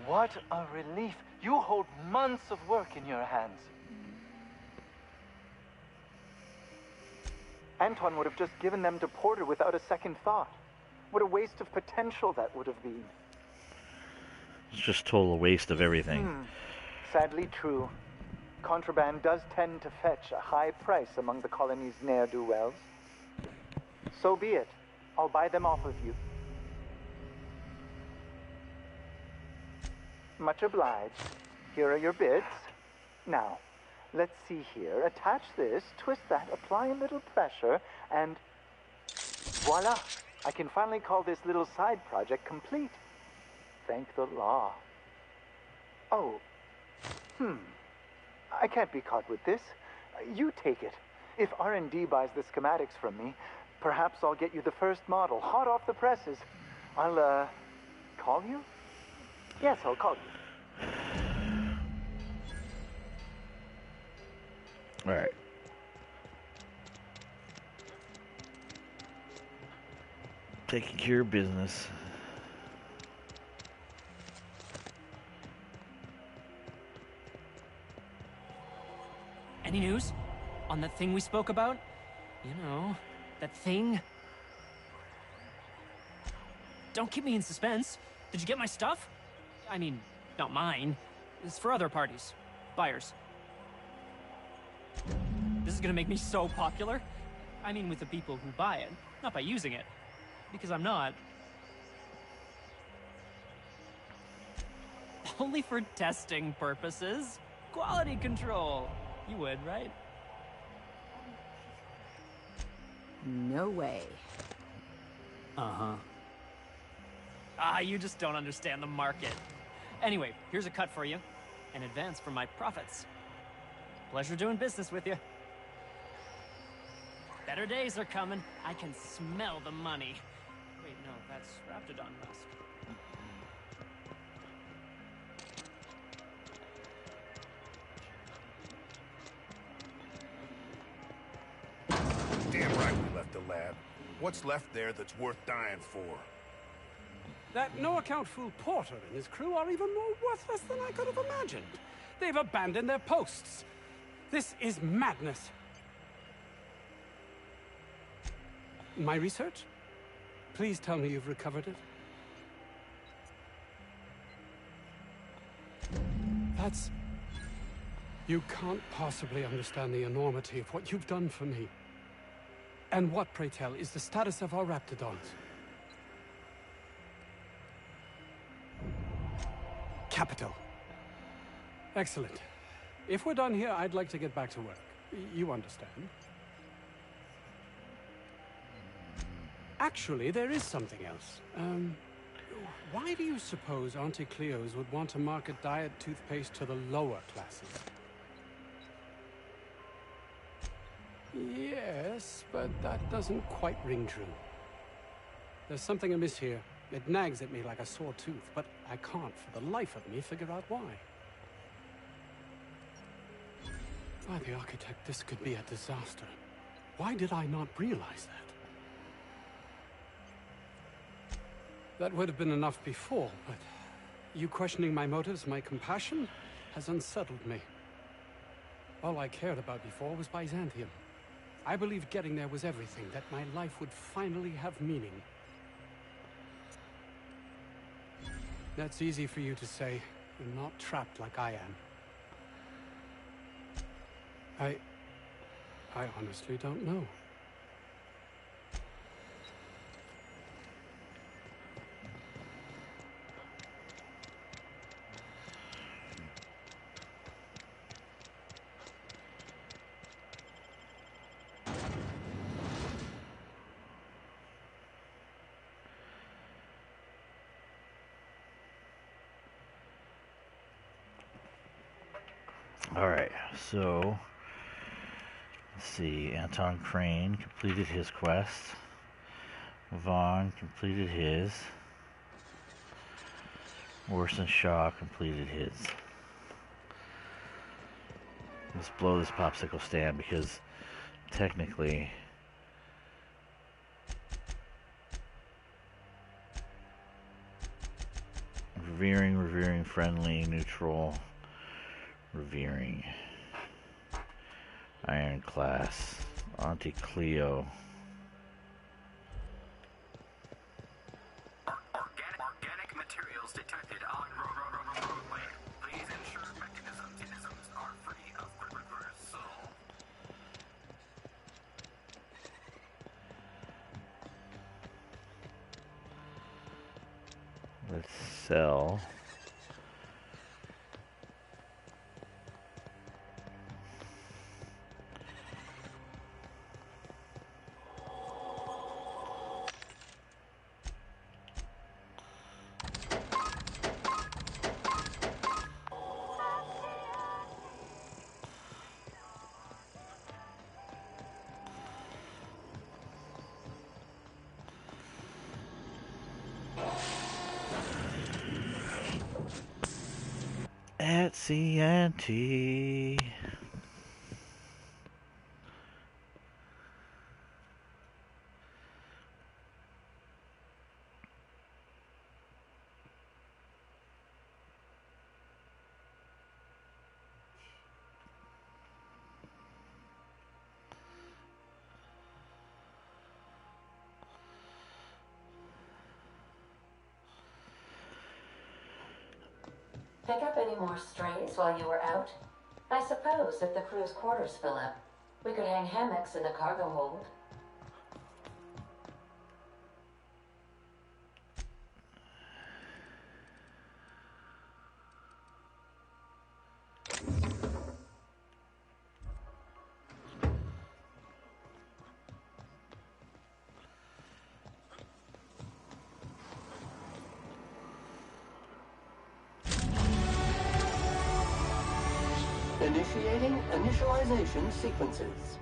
What a relief. You hold months of work in your hands. Antoine would have just given them to Porter without a second thought. What a waste of potential that would have been.
It's just total waste of everything.
Sadly true. Contraband does tend to fetch a high price among the colony's ne'er-do-wells. So be it. I'll buy them off of you. Much obliged. Here are your bids. Now, let's see here. Attach this, twist that, apply a little pressure, and voila! I can finally call this little side project complete. Thank the law. Oh. I can't be caught with this. You take it. If R&D buys the schematics from me, perhaps I'll get you the first model, hot off the presses. I'll, call you? Yes, I'll call you.
All right. Taking care of business.
Any news? On that thing we spoke about? You know, that thing? Don't keep me in suspense. Did you get my stuff? I mean, not mine. It's for other parties. Buyers. This is gonna make me so popular. I mean with the people who buy it, not by using it. Because I'm not. Only for testing purposes. Quality control. You would, right?
No way.
Uh-huh. Ah, you just don't understand the market. Anyway, here's a cut for you. In advance for my profits. Pleasure doing business with you. Better days are coming. I can smell the money. Wait, no, that's Raptidon rust.
Damn right we left the lab. What's left there that's worth dying for?
That no-account fool Porter and his crew are even more worthless than I could have imagined. They've abandoned their posts. This is madness. My research? Please tell me you've recovered it. That's... You can't possibly understand the enormity of what you've done for me. And what, pray tell, is the status of our Raptidons? Capital. Excellent. If we're done here, I'd like to get back to work. You understand? Actually, there is something else. Why do you suppose Auntie Cleo's would want to market diet toothpaste to the lower classes? Yes, but that doesn't quite ring true. There's something amiss here. It nags at me like a sore tooth, but I can't for the life of me figure out why. By the architect, this could be a disaster. Why did I not realize that? That would have been enough before, but you questioning my motives, my compassion, has unsettled me. All I cared about before was Byzantium. I believed getting there was everything, that my life would finally have meaning. That's easy for you to say. You're not trapped like I am. I honestly don't know.
All right, so Let's see, Anton Crane completed his quest. Vaughn completed his. Orson Shaw completed his. Let's blow this popsicle stand because technically revering, friendly, neutral, revering. Iron Class, Auntie Cleo.
Organic materials detected on roadway. Please ensure mechanisms are free of reversal.
Let's sell. At CNT.
Pick up any more strays while you were out? I suppose if the crew's quarters fill up, we could hang hammocks in the cargo hold.
Initiating initialization sequences.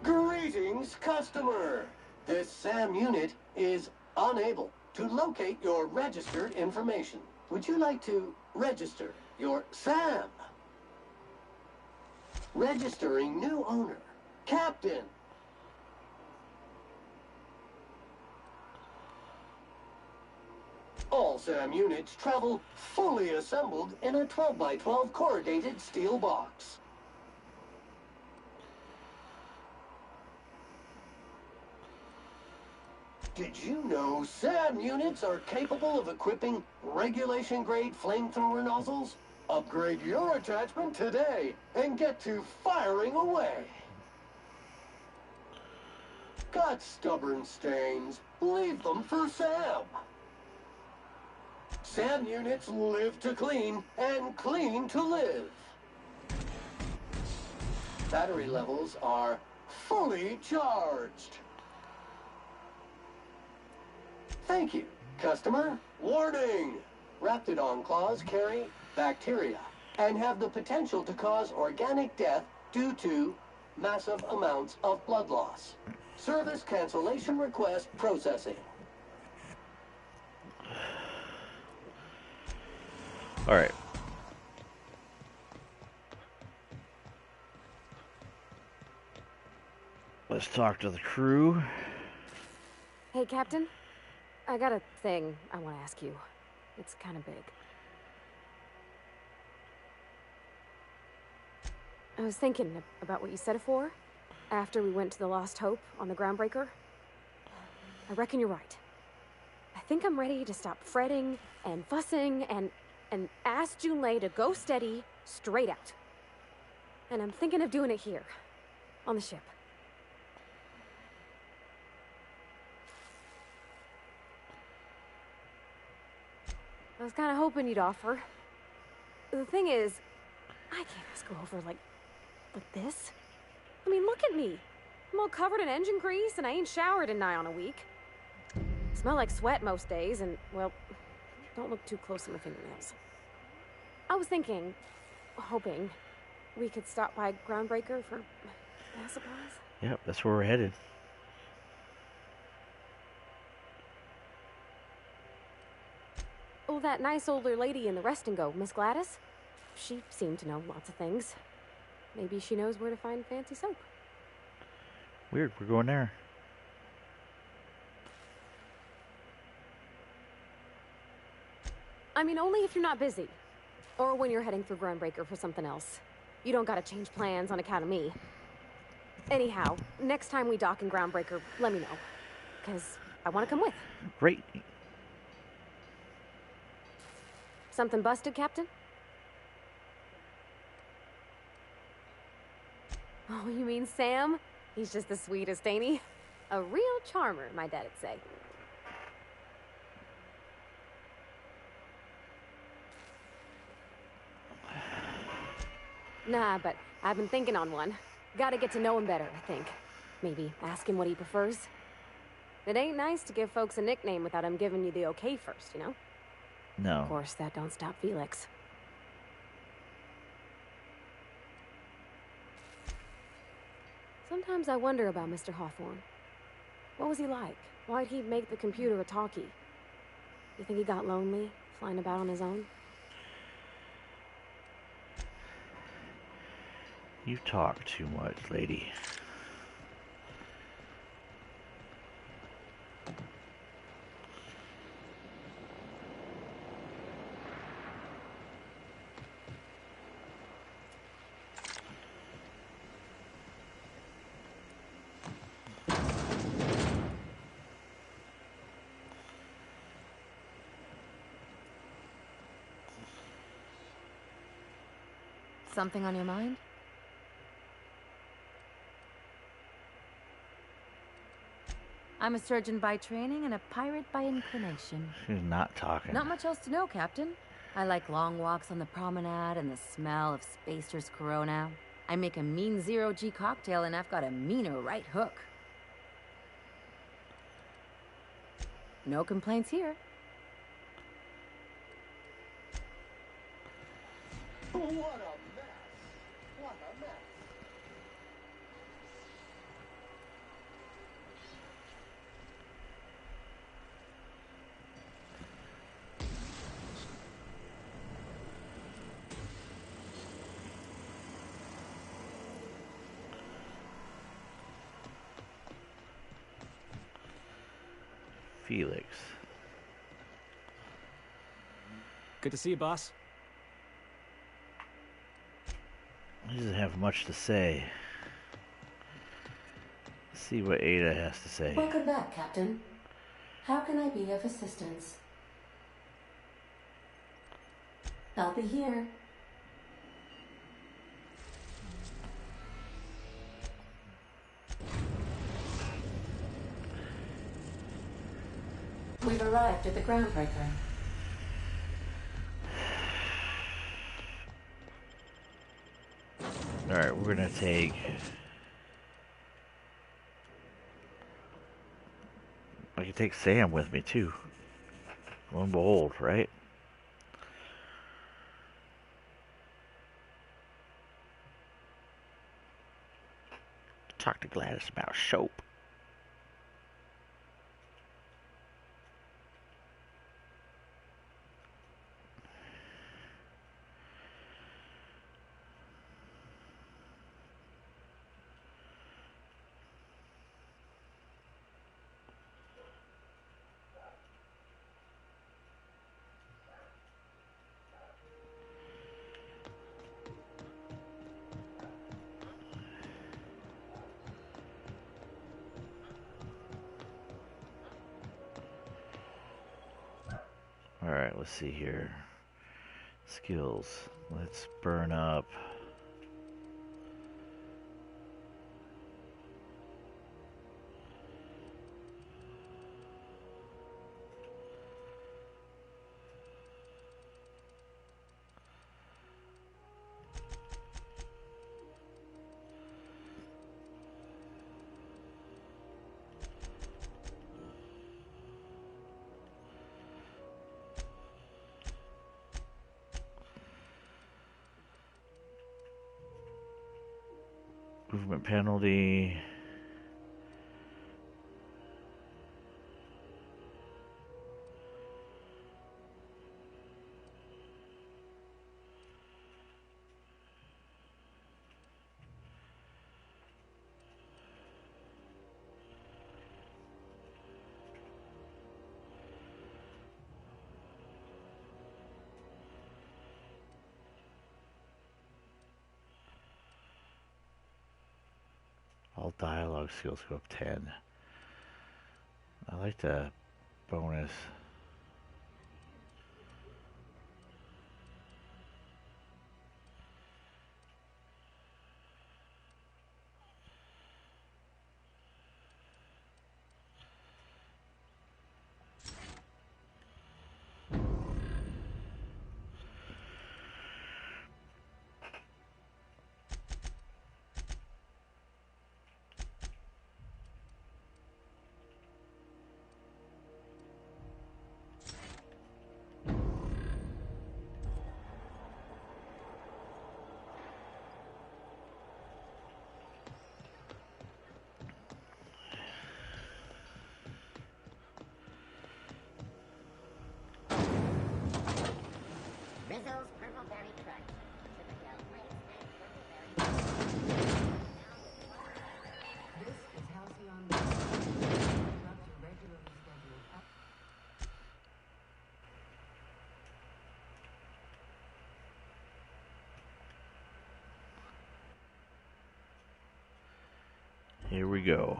Greetings, customer! This SAM unit is unable to locate your registered information. Would you like to register your SAM? Registering new owner. Captain. All SAM units travel fully assembled in a 12x12 corrugated steel box. Did you know SAM units are capable of equipping regulation-grade flamethrower nozzles? Upgrade your attachment today and get to firing away. Got stubborn stains? Leave them for SAM. SAM units live to clean and clean to live. Battery levels are fully charged. Thank you, customer. Warning! Raptidon claws carry bacteria and have the potential to cause organic death due to massive amounts of blood loss. Service cancellation request processing.
All right. Let's talk to the crew.
Hey, Captain. I got a thing I want to ask you. It's kind of big. I was thinking about what you said before, after we went to the Lost Hope on the Groundbreaker. I reckon you're right. I think I'm ready to stop fretting and fussing and ask Junlei to go steady, straight out. And I'm thinking of doing it here, on the ship. I was kind of hoping you'd offer. The thing is, I can't just go over like this. I mean, look at me. I'm all covered in engine grease and I ain't showered in nigh on a week. Smell like sweat most days and, well, don't look too close at my fingernails. I was thinking, hoping, we could stop by Groundbreaker for I suppose.
Yep, that's where we're headed.
Oh, that nice older lady in the rest and go, Miss Gladys? She seemed to know lots of things. Maybe she knows where to find fancy soap.
Weird, we're going there.
I mean, only if you're not busy. Or when you're heading through Groundbreaker for something else. You don't gotta change plans on account of me. Anyhow, next time we dock in Groundbreaker, let me know. 'Cause I want to come with.
Great.
Something busted, Captain? Oh, you mean Sam? He's just the sweetest, ain't he? A real charmer, my dad'd say. Nah, but I've been thinking on one. Gotta get to know him better, I think. Maybe ask him what he prefers. It ain't nice to give folks a nickname without him giving you the okay first, you know?
No.
Of course, that don't stop Felix. Sometimes I wonder about Mr. Hawthorne. What was he like? Why'd he make the computer a talkie? You think he got lonely, flying about on his own?
You talk too much, lady.
Something on your mind? I'm a surgeon by training and a pirate by inclination.
She's not talking.
Not much else to know, Captain. I like long walks on the promenade and the smell of Spacer's Corona. I make a mean zero-G cocktail and I've got a meaner right hook. No complaints here.
What a mess! What a mess!
Felix.
Good to see you, boss.
He doesn't have much to say. Let's see what Ada has to say.
Welcome back, Captain. How can I be of assistance? I'll be here. We've arrived at the Groundbreaker.
Alright, we're gonna take... I can take Sam with me too. Lo and behold, right? Talk to Gladys about soap. Alright, let's see here. Skills. Let's burn up. Movement penalty. All dialogue skills go up 10. I like the bonus.
Rizzo's Purple Berry Crunch. This is Halcyon. Interrupt your regularly scheduled.
Here we go.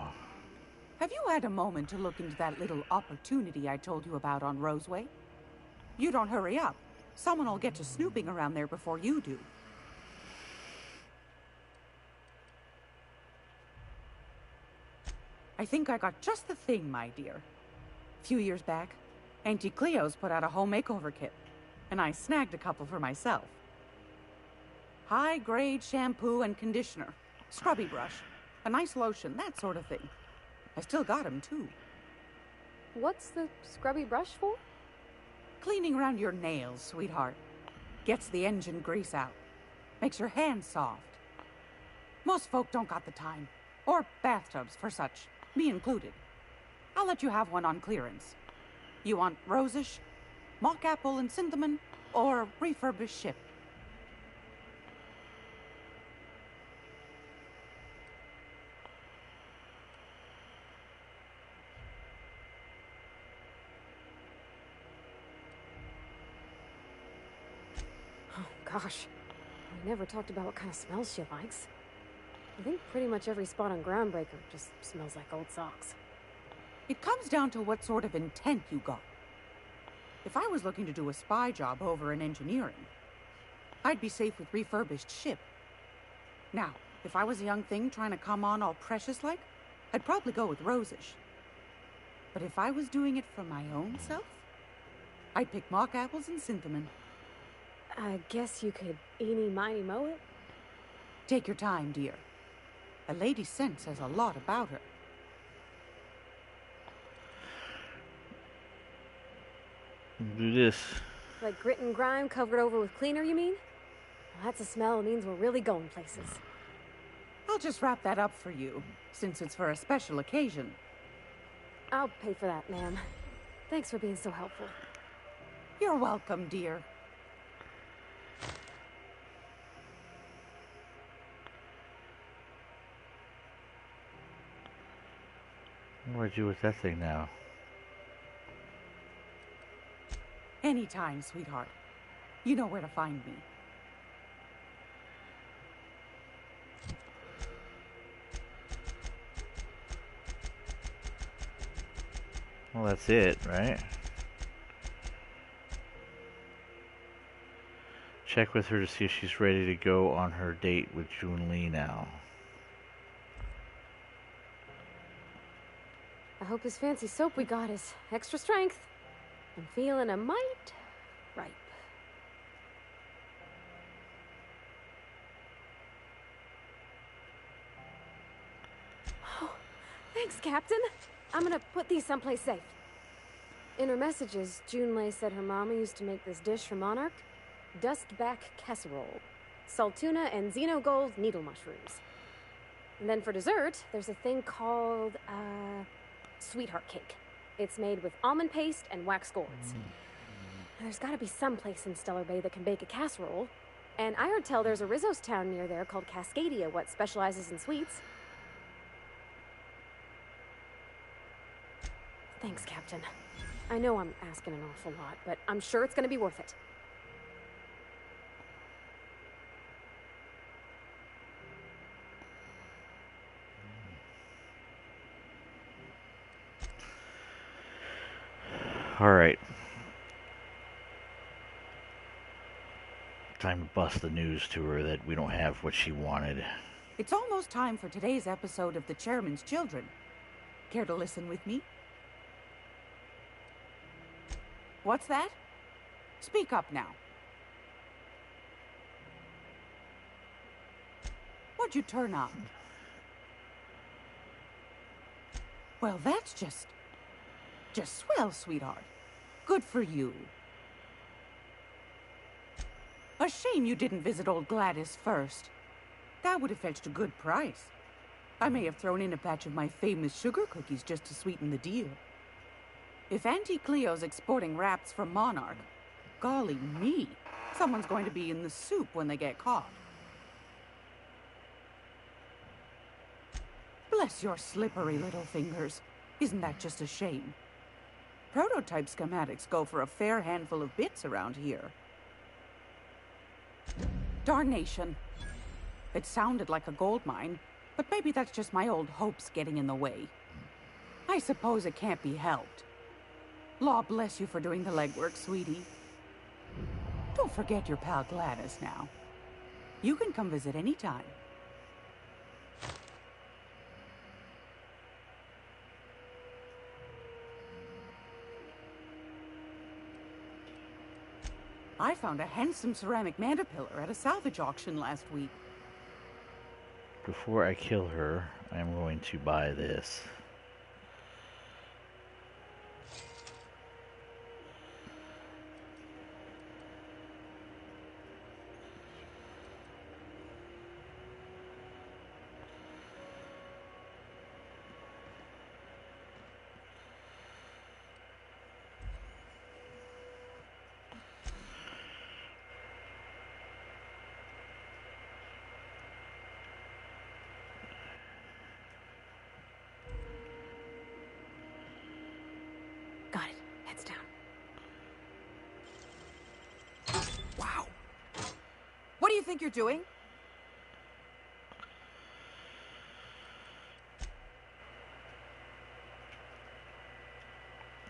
Have you had a moment to look into that little opportunity I told you about on Roseway? You don't hurry up. Someone will get to snooping around there before you do. I think I got just the thing, my dear. A few years back, Auntie Cleo's put out a home makeover kit, and I snagged a couple for myself. High-grade shampoo and conditioner, scrubby brush, a nice lotion, that sort of thing. I still got 'em, too.
What's the scrubby brush for?
Cleaning around your nails, sweetheart. Gets the engine grease out. Makes your hands soft. Most folk don't got the time. Or bathtubs for such, me included. I'll let you have one on clearance. You want rosish, mock apple and cinnamon, or refurbished ship?
Gosh, we never talked about what kind of smells she likes. I think pretty much every spot on Groundbreaker just smells like old socks.
It comes down to what sort of intent you got. If I was looking to do a spy job over in engineering, I'd be safe with refurbished ship. Now, if I was a young thing trying to come on all precious-like, I'd probably go with rosish. But if I was doing it for my own self, I'd pick mock apples and cinnamon.
I guess you could eeny-miny mow it?
Take your time, dear. A lady's scent says a lot about her.
Do this.
Like grit and grime covered over with cleaner, you mean? Well, that's a smell that means we're really going places.
I'll just wrap that up for you, since it's for a special occasion.
I'll pay for that, ma'am. Thanks for being so helpful.
You're welcome, dear.
What do I do with that thing now?
Anytime, sweetheart. You know where to find me.
Well, that's it, right? Check with her to see if she's ready to go on her date with June Lee now.
I hope this fancy soap we got is extra strength. I'm feeling a mite ripe. Oh, thanks, Captain. I'm gonna put these someplace safe. In her messages, Junlei said her mama used to make this dish for Monarch. Dustback casserole. Salt tuna and xenogold needle mushrooms. And then for dessert, there's a thing called, sweetheart cake. It's made with almond paste and wax gourds. And there's gotta be some place in Stellar Bay that can bake a casserole. And I heard tell there's a Rizzo's town near there called Cascadia, what specializes in sweets. Thanks, Captain. I know I'm asking an awful lot, but I'm sure it's gonna be worth it.
Alright. Time to bust the news to her that we don't have what she wanted.
It's almost time for today's episode of The Chairman's Children. Care to listen with me? What's that? Speak up now. What'd you turn on? Well, that's just swell, sweetheart. Good for you. A shame you didn't visit old Gladys first. That would have fetched a good price. I may have thrown in a batch of my famous sugar cookies just to sweeten the deal. If Auntie Cleo's exporting wraps from Monarch, golly me, someone's going to be in the soup when they get caught. Bless your slippery little fingers. Isn't that just a shame? Prototype schematics go for a fair handful of bits around here. Darnation. It sounded like a gold mine, but maybe that's just my old hopes getting in the way. I suppose it can't be helped. Law bless you for doing the legwork, sweetie. Don't forget your pal Gladys now. You can come visit anytime. I found a handsome ceramic mandapillar at a salvage auction last week.
Before I kill her, I'm going to buy this.
Got it. Heads down.
Wow. What do you think you're doing?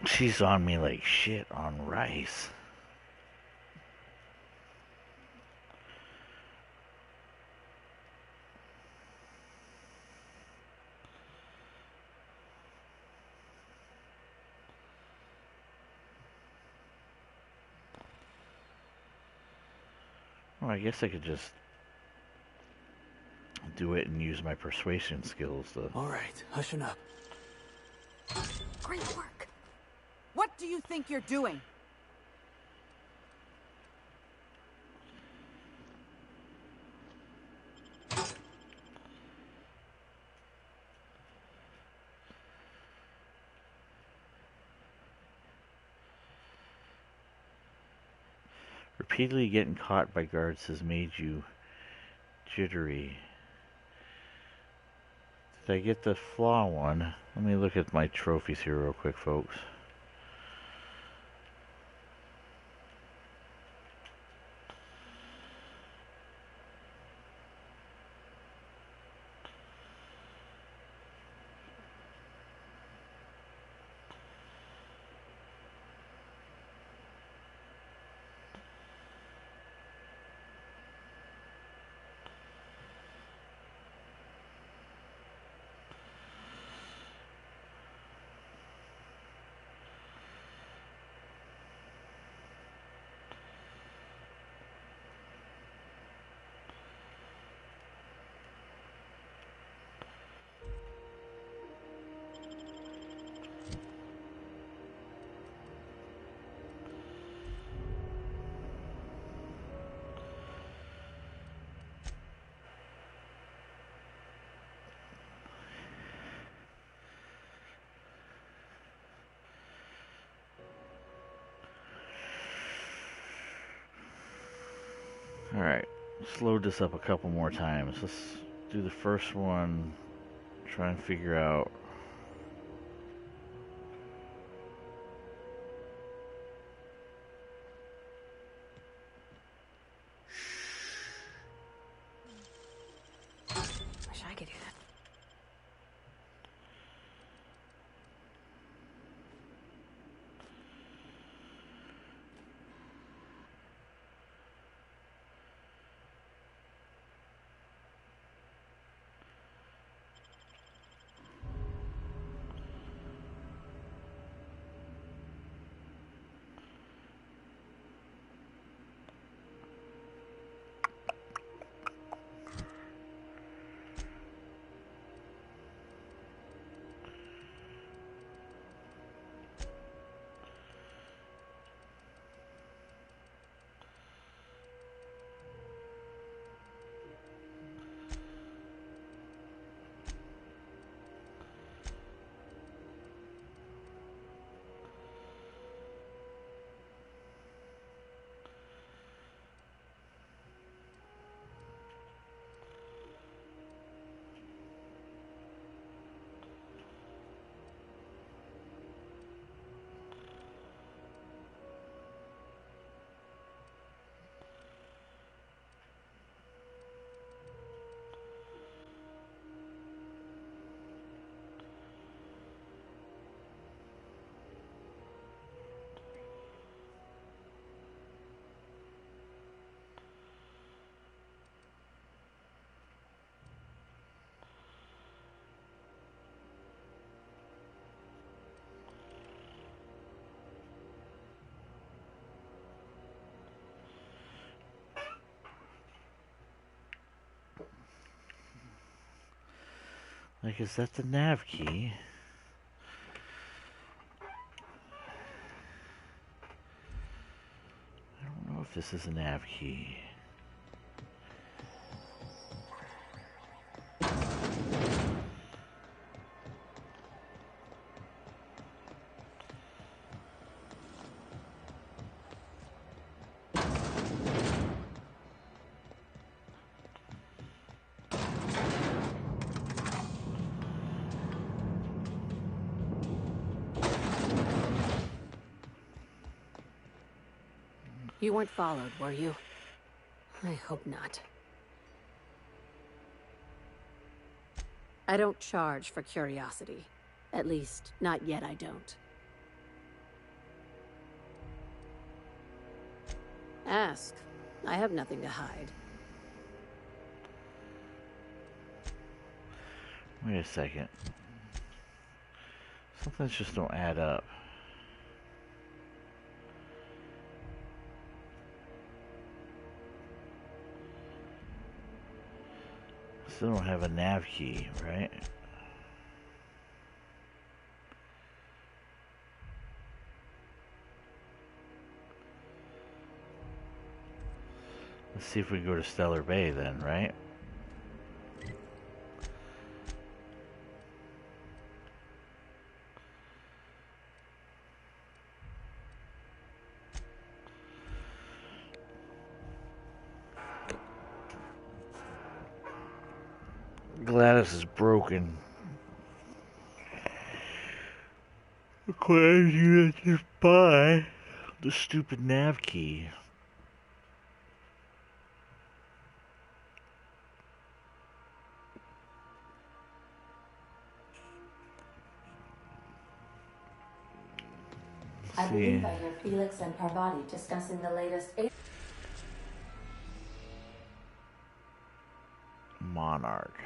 She's on me like shit on rice. Well, I guess I could just do it and use my persuasion skills to...
All right, hushing up.
Great work.
What do you think you're doing?
Repeatedly getting caught by guards has made you jittery. Did I get the flaw one? Let me look at my trophies here real quick, folks. Alright, let's load this up a couple more times. Let's do the first one, try and figure out.
Wish I could do that.
Like, is that the nav key? I don't know if this is a nav key.
You weren't followed, were you? I hope not. I don't charge for curiosity. At least, not yet I don't. Ask. I have nothing to hide.
Wait a second. Some things just don't add up. Still don't have a nav key, right? Let's see if we can go to Stellar Bay then, right? Gladys is broken. Requires you to just buy the stupid nav key.
I believe I hear Felix and Parvati discussing the latest
Monarch.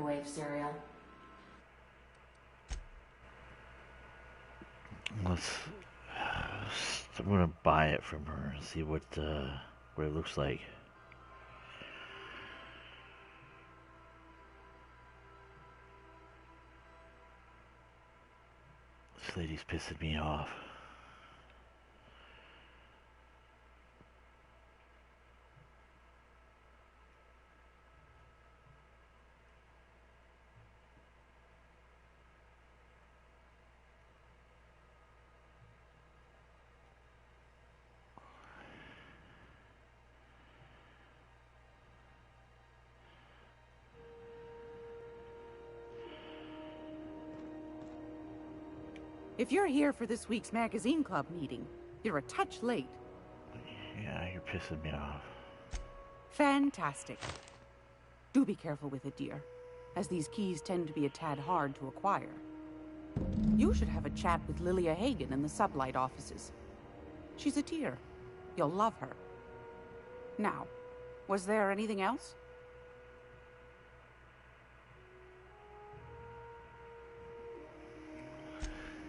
wave cereal.
I'm gonna buy it from her and see what it looks like. This lady's pissing me off.
If you're here for this week's magazine club meeting, you're a touch late.
Yeah, you're pissing me off.
Fantastic. Do be careful with it, dear, as these keys tend to be a tad hard to acquire. You should have a chat with Lilia Hagen in the Sublight offices. She's a dear. You'll love her. Now, was there anything else?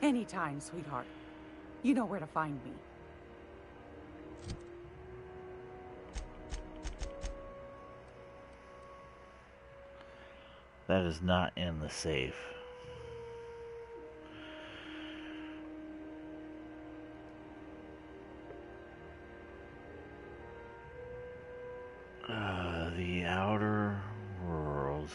Anytime, sweetheart. You know where to find me.
That is not in the safe. The Outer Worlds.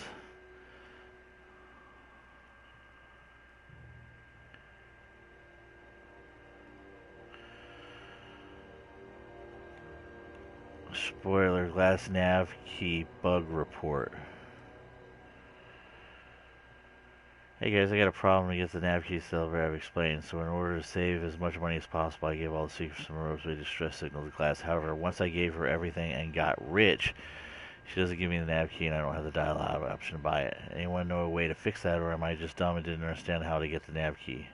Spoiler, glass nav key bug report. Hey guys, I got a problem to get the nav key still I've explained. So in order to save as much money as possible, I gave all the secrets from Rose's distress signal to Glass. However, once I gave her everything and got rich, she doesn't give me the nav key and I don't have the dial out option to buy it. Anyone know a way to fix that, or am I just dumb and didn't understand how to get the nav key?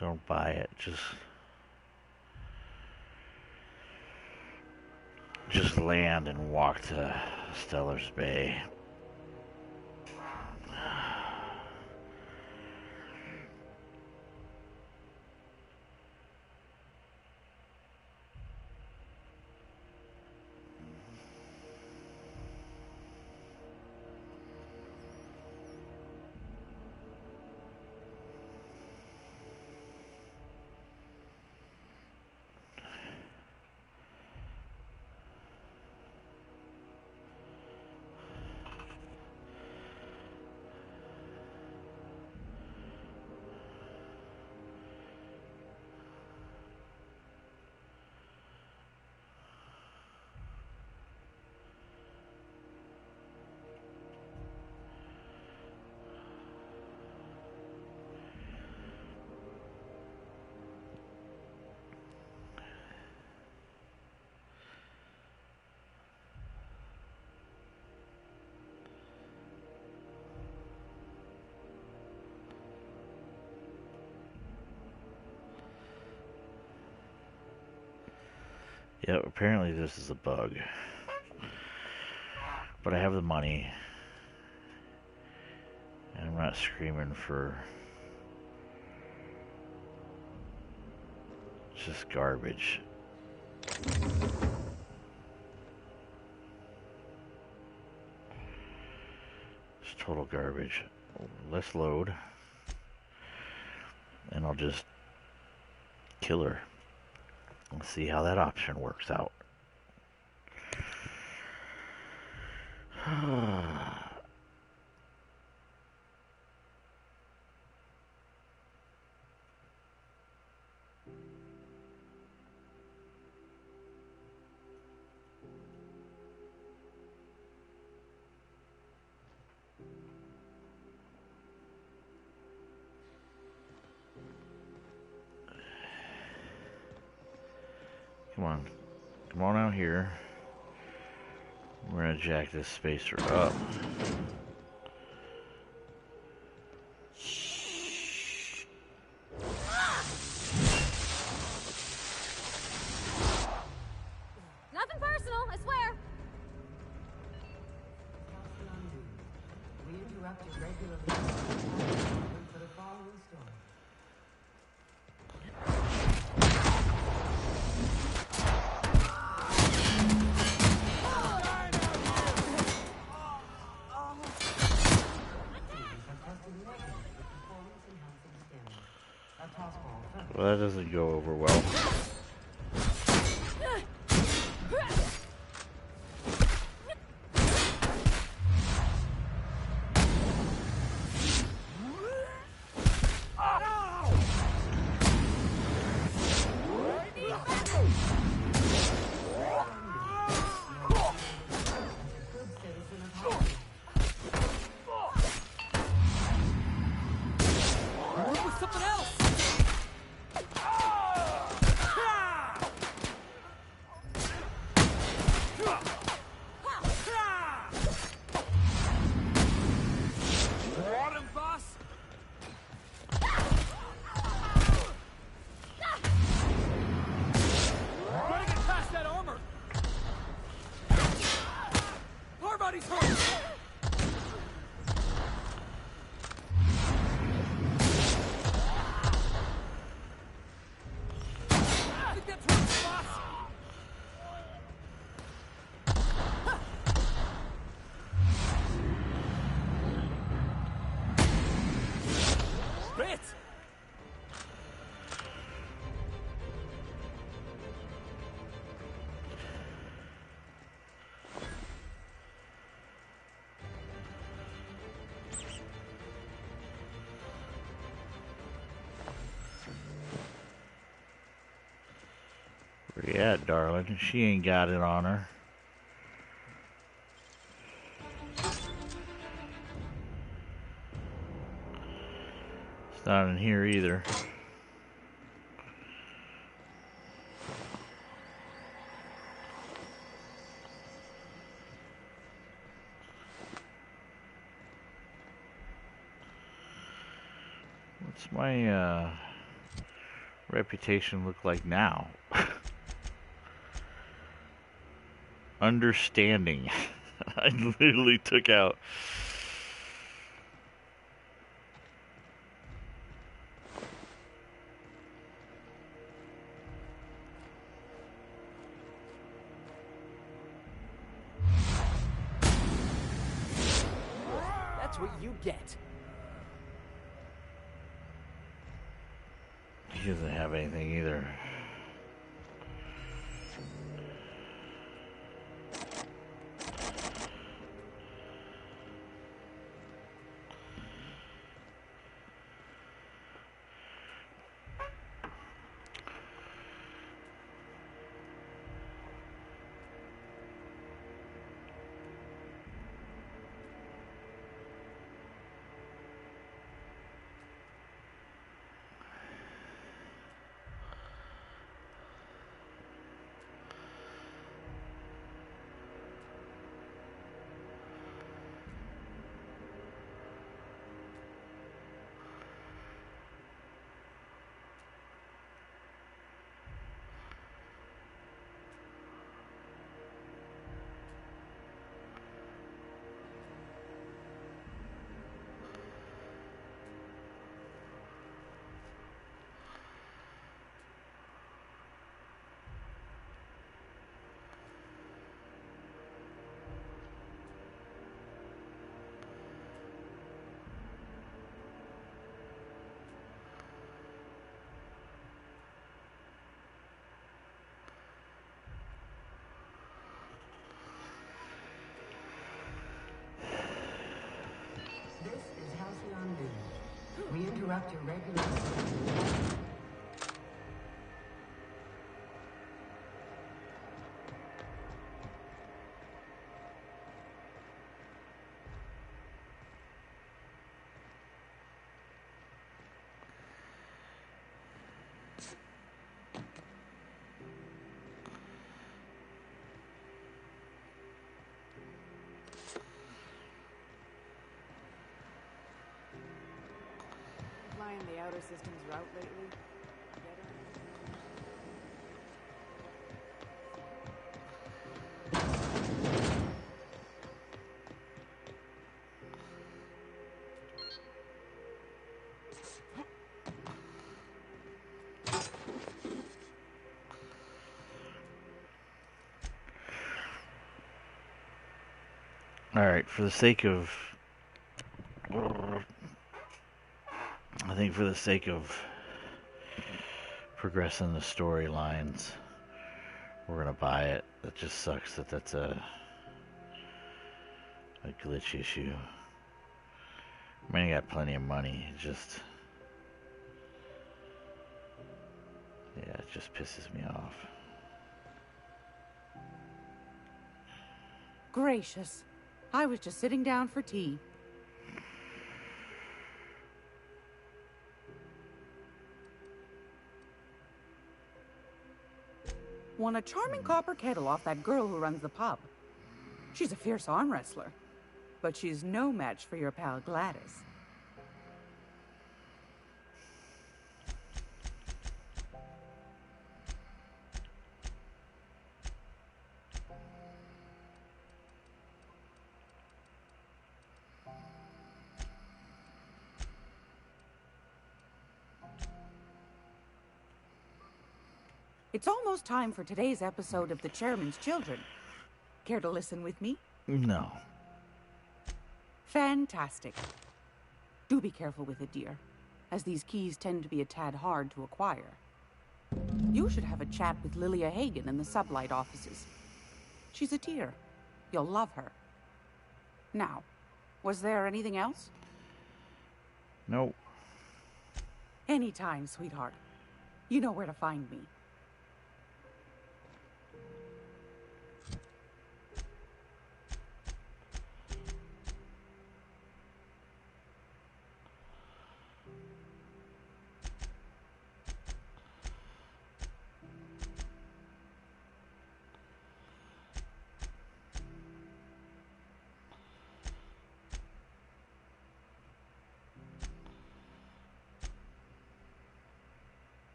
Don't buy it. Just land and walk to Stellar's Bay. Yep, apparently this is a bug. But I have the money. And I'm not screaming for just garbage. It's total garbage. Let's load. And I'll just kill her. Let's see how that option works out. Come on. Come on out here. We're gonna jack this spacer up.
interrupt your regularly scheduled time for the following story.
Well, that doesn't go over well. Where you at, darling? She ain't got it on her. It's not in here either. What's my reputation look like now? Understanding. I literally took out.
That's what you get.
He doesn't have anything either.
We interrupt your regular schedule.
Flying the outer systems route lately?
Alright, for the sake of... I think for the sake of progressing the storylines, we're gonna buy it. That just sucks that that's a glitch issue. I mean, I got plenty of money. It just... yeah, it just pisses me off.
Gracious. I was just sitting down for tea. Won a charming copper kettle off that girl who runs the pub. She's a fierce arm wrestler, but she's no match for your pal Gladys. It's almost time for today's episode of The Chairman's Children. Care to listen with me?
No.
Fantastic. Do be careful with it, dear, as these keys tend to be a tad hard to acquire. You should have a chat with Lilia Hagen in the Sublight offices. She's a dear. You'll love her. Now, was there anything else?
Nope.
Anytime, sweetheart. You know where to find me.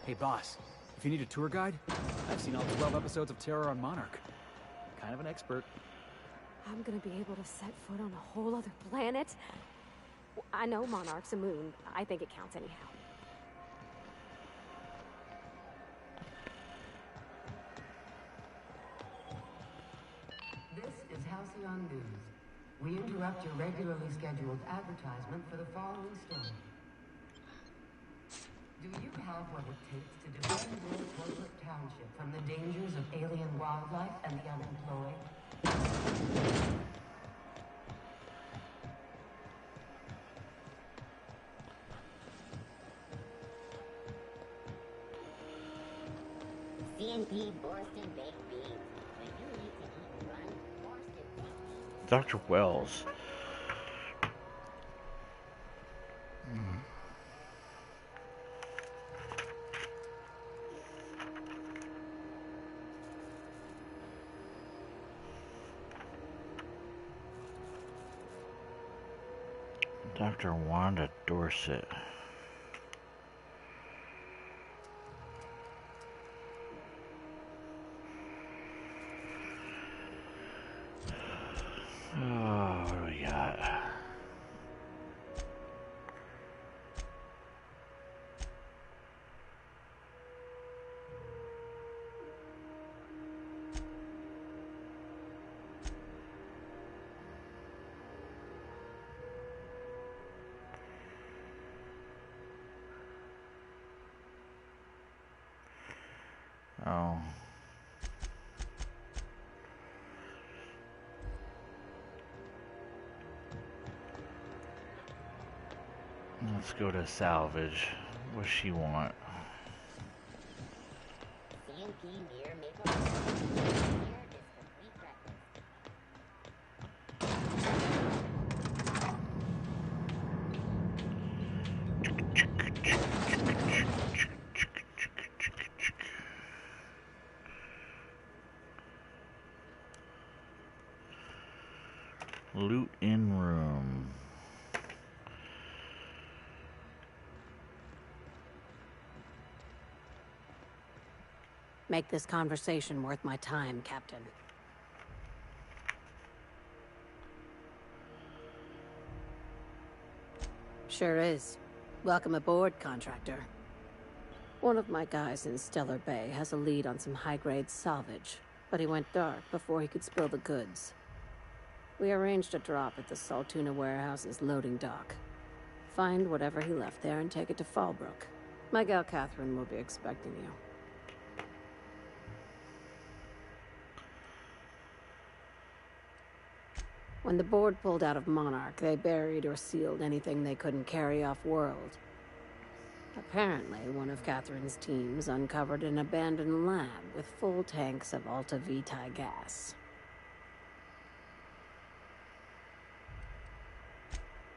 Hey, boss. If you need a tour guide, I've seen all 12 episodes of Terror on Monarch. Kind of an expert.
I'm gonna be able to set foot on a whole other planet? I know Monarch's a moon. I think it counts anyhow.
This is Halcyon News. We interrupt your regularly scheduled advertisement for the following story. Do you have what it takes to defend your corporate township from the dangers of alien wildlife and the unemployed?
CNP Borston baked beans. When you need to eat and run, Borston.
Dr. Wells. Dr. Wanda Dorset. Oh, what do we got? Oh. Let's go to salvage. What does she want?
CNP near Maple. Here is complete breakfast.
Loot in room.
Make this conversation worth my time, Captain. Sure is. Welcome aboard, contractor.
One of my guys in Stellar Bay has a lead on some high-grade salvage, but he went dark before he could spill the goods. We arranged a drop at the Saltuna warehouse's loading dock. Find whatever he left there and take it to Fallbrook. My gal Catherine will be expecting you. When the board pulled out of Monarch, they buried or sealed anything they couldn't carry off-world. Apparently, one of Catherine's teams uncovered an abandoned lab with full tanks of Alta Vitae gas.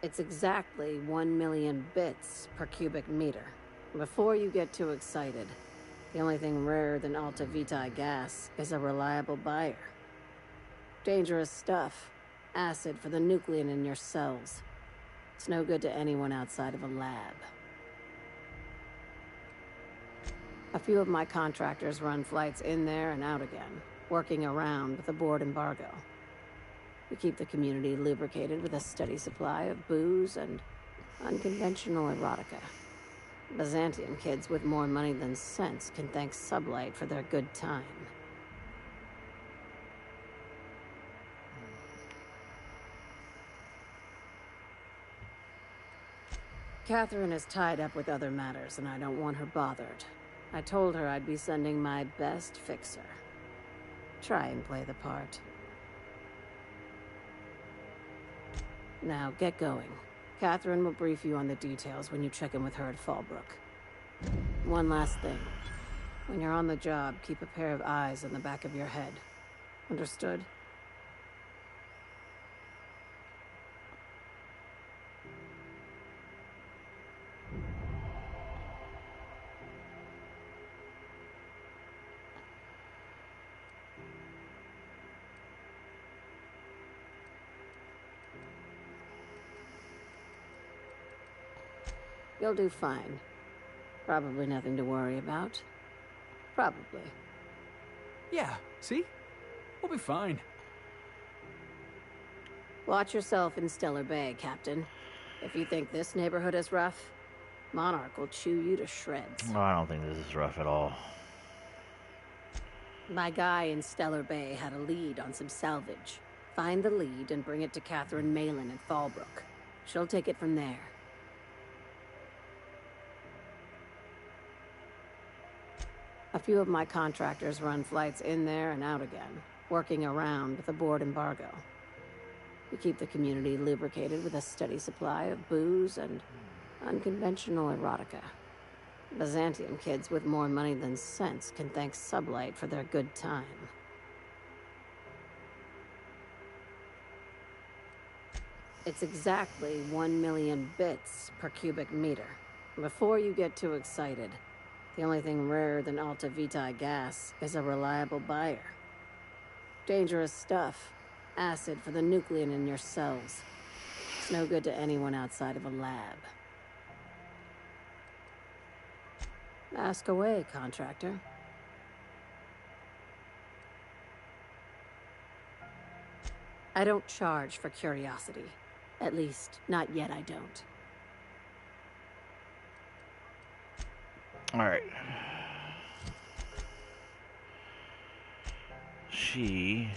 It's exactly 1 million bits per cubic meter. Before you get too excited, the only thing rarer than Alta Vitae gas is a reliable buyer. Dangerous stuff. Acid for the nuclein in your cells. It's no good to anyone outside of a lab. A few of my contractors run flights in there and out again, working around with the board embargo. We keep the community lubricated with a steady supply of booze and unconventional erotica. Byzantium kids with more money than sense can thank Sublight for their good time. Catherine is tied up with other matters, and I don't want her bothered. I told her I'd be sending my best fixer. Try and play the part. Now, get going. Catherine will brief you on the details when you check in with her at Fallbrook. One last thing. When you're on the job, keep a pair of eyes on the back of your head. Understood? You'll do fine. Probably nothing to worry about. Probably.
Yeah, see? We'll be fine.
Watch yourself in Stellar Bay, Captain. If you think this neighborhood is rough, Monarch will chew you to shreds.
No, I don't think this is rough at all.
My guy in Stellar Bay had a lead on some salvage. Find the lead and bring it to Catherine Malin at Fallbrook. She'll take it from there. A few of my contractors run flights in there and out again, working around with the board embargo. We keep the community lubricated with a steady supply of booze and unconventional erotica. Byzantium kids with more money than sense can thank Sublight for their good time. It's exactly 1 million bits per cubic meter. Before you get too excited, the only thing rarer than Alta Vitae gas is a reliable buyer. Dangerous stuff. Acid for the nuclein in your cells. It's no good to anyone outside of a lab. Ask away, contractor. I don't charge for curiosity. At least, not yet I don't.
All right. She...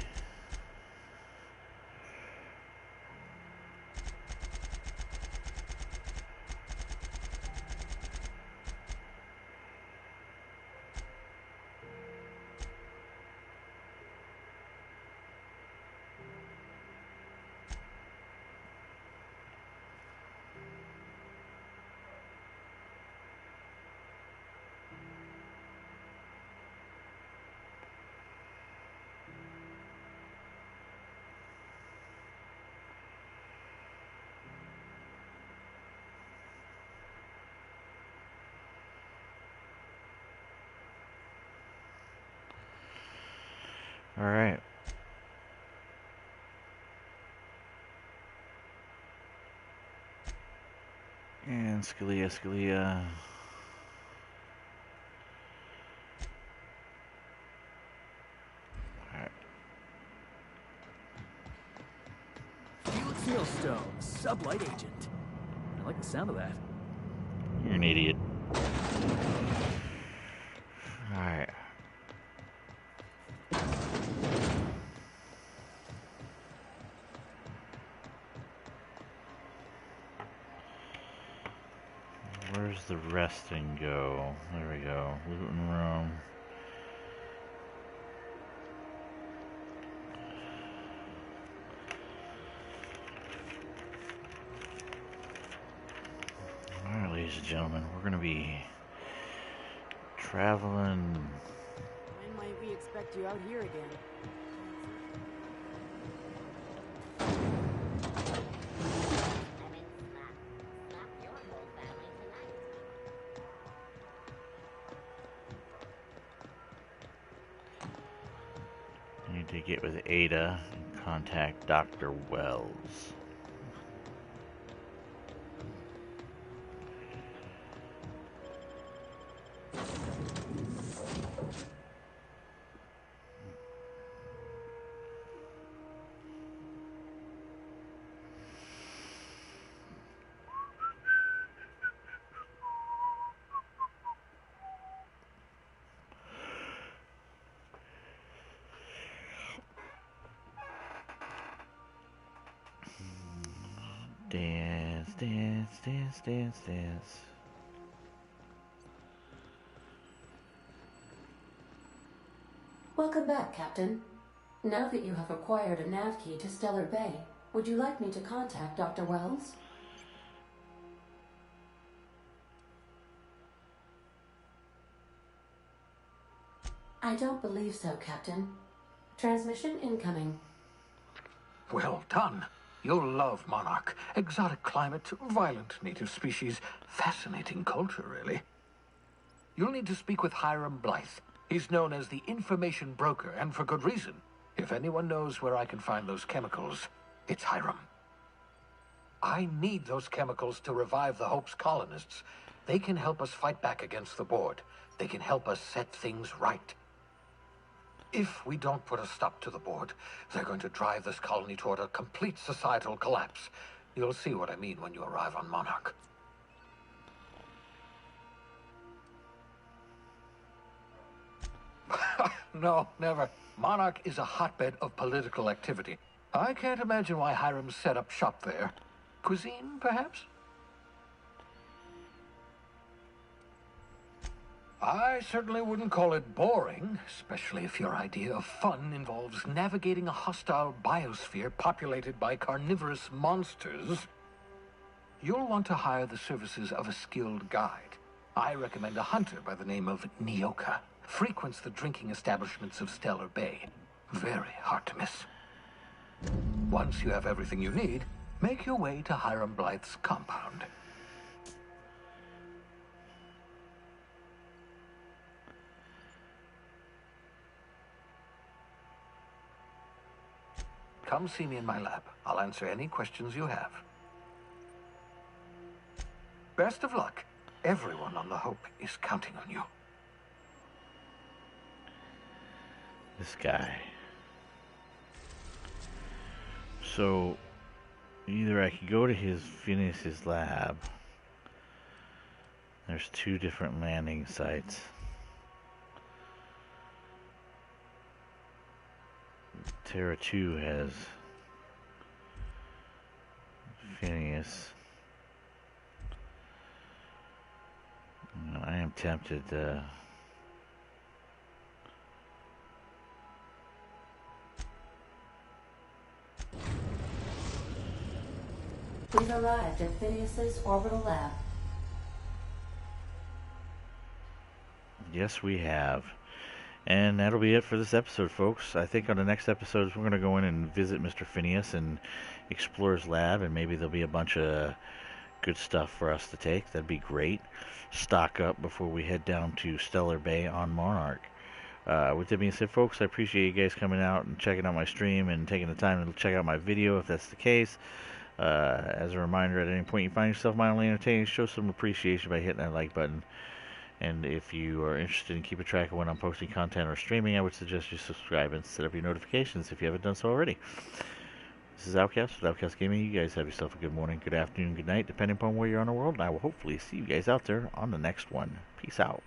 All right. And Scalia. All right.
Felix Millstone, Sublight agent. I like the sound of that.
You're an idiot. Where's the resting go? There we go. Looting room. Alright, ladies and gentlemen, we're gonna be traveling.
When might we expect you out here again?
Need to get with Ada and contact Dr. Wells. Dance, dance, dance, dance, dance.
Welcome back, Captain. Now that you have acquired a nav key to Stellar Bay, would you like me to contact Dr. Wells? I don't believe so, Captain. Transmission incoming.
Well done. You'll love Monarch. Exotic climate, violent native species, fascinating culture, really. You'll need to speak with Hiram Blythe. He's known as the information broker, and for good reason. If anyone knows where I can find those chemicals, it's Hiram. I need those chemicals to revive the Hope's colonists. They can help us fight back against the Board. They can help us set things right. If we don't put a stop to the Board, they're going to drive this colony toward a complete societal collapse. You'll see what I mean when you arrive on Monarch. No, never. Monarch is a hotbed of political activity. I can't imagine why Hiram set up shop there. Cuisine, perhaps? I certainly wouldn't call it boring, especially if your idea of fun involves navigating a hostile biosphere populated by carnivorous monsters. You'll want to hire the services of a skilled guide. I recommend a hunter by the name of Nyoka. Frequents the drinking establishments of Stellar Bay. Very hard to miss. Once you have everything you need, make your way to Hiram Blythe's compound. Come see me in my lab. I'll answer any questions you have. Best of luck. Everyone on the Hope is counting on you.
This guy. So, either I could go to Phineas's lab. There's 2 different landing sites. Terra 2 has Phineas. I am tempted to...
We've arrived at Phineas's orbital lab.
Yes, we have. And that'll be it for this episode, folks. I think on the next episodes, we're going to go in and visit Mr. Phineas and explore his lab, and maybe there'll be a bunch of good stuff for us to take. That'd be great. Stock up before we head down to Stellar Bay on Monarch. With that being said, folks, I appreciate you guys coming out and checking out my stream and taking the time to check out my video if that's the case. As a reminder, at any point you find yourself mildly entertaining, show some appreciation by hitting that like button. And if you are interested in keeping track of when I'm posting content or streaming, I would suggest you subscribe and set up your notifications if you haven't done so already. This is Outcast with Outcast Gaming. You guys have yourself a good morning, good afternoon, good night, depending upon where you're on the world. And I will hopefully see you guys out there on the next one. Peace out.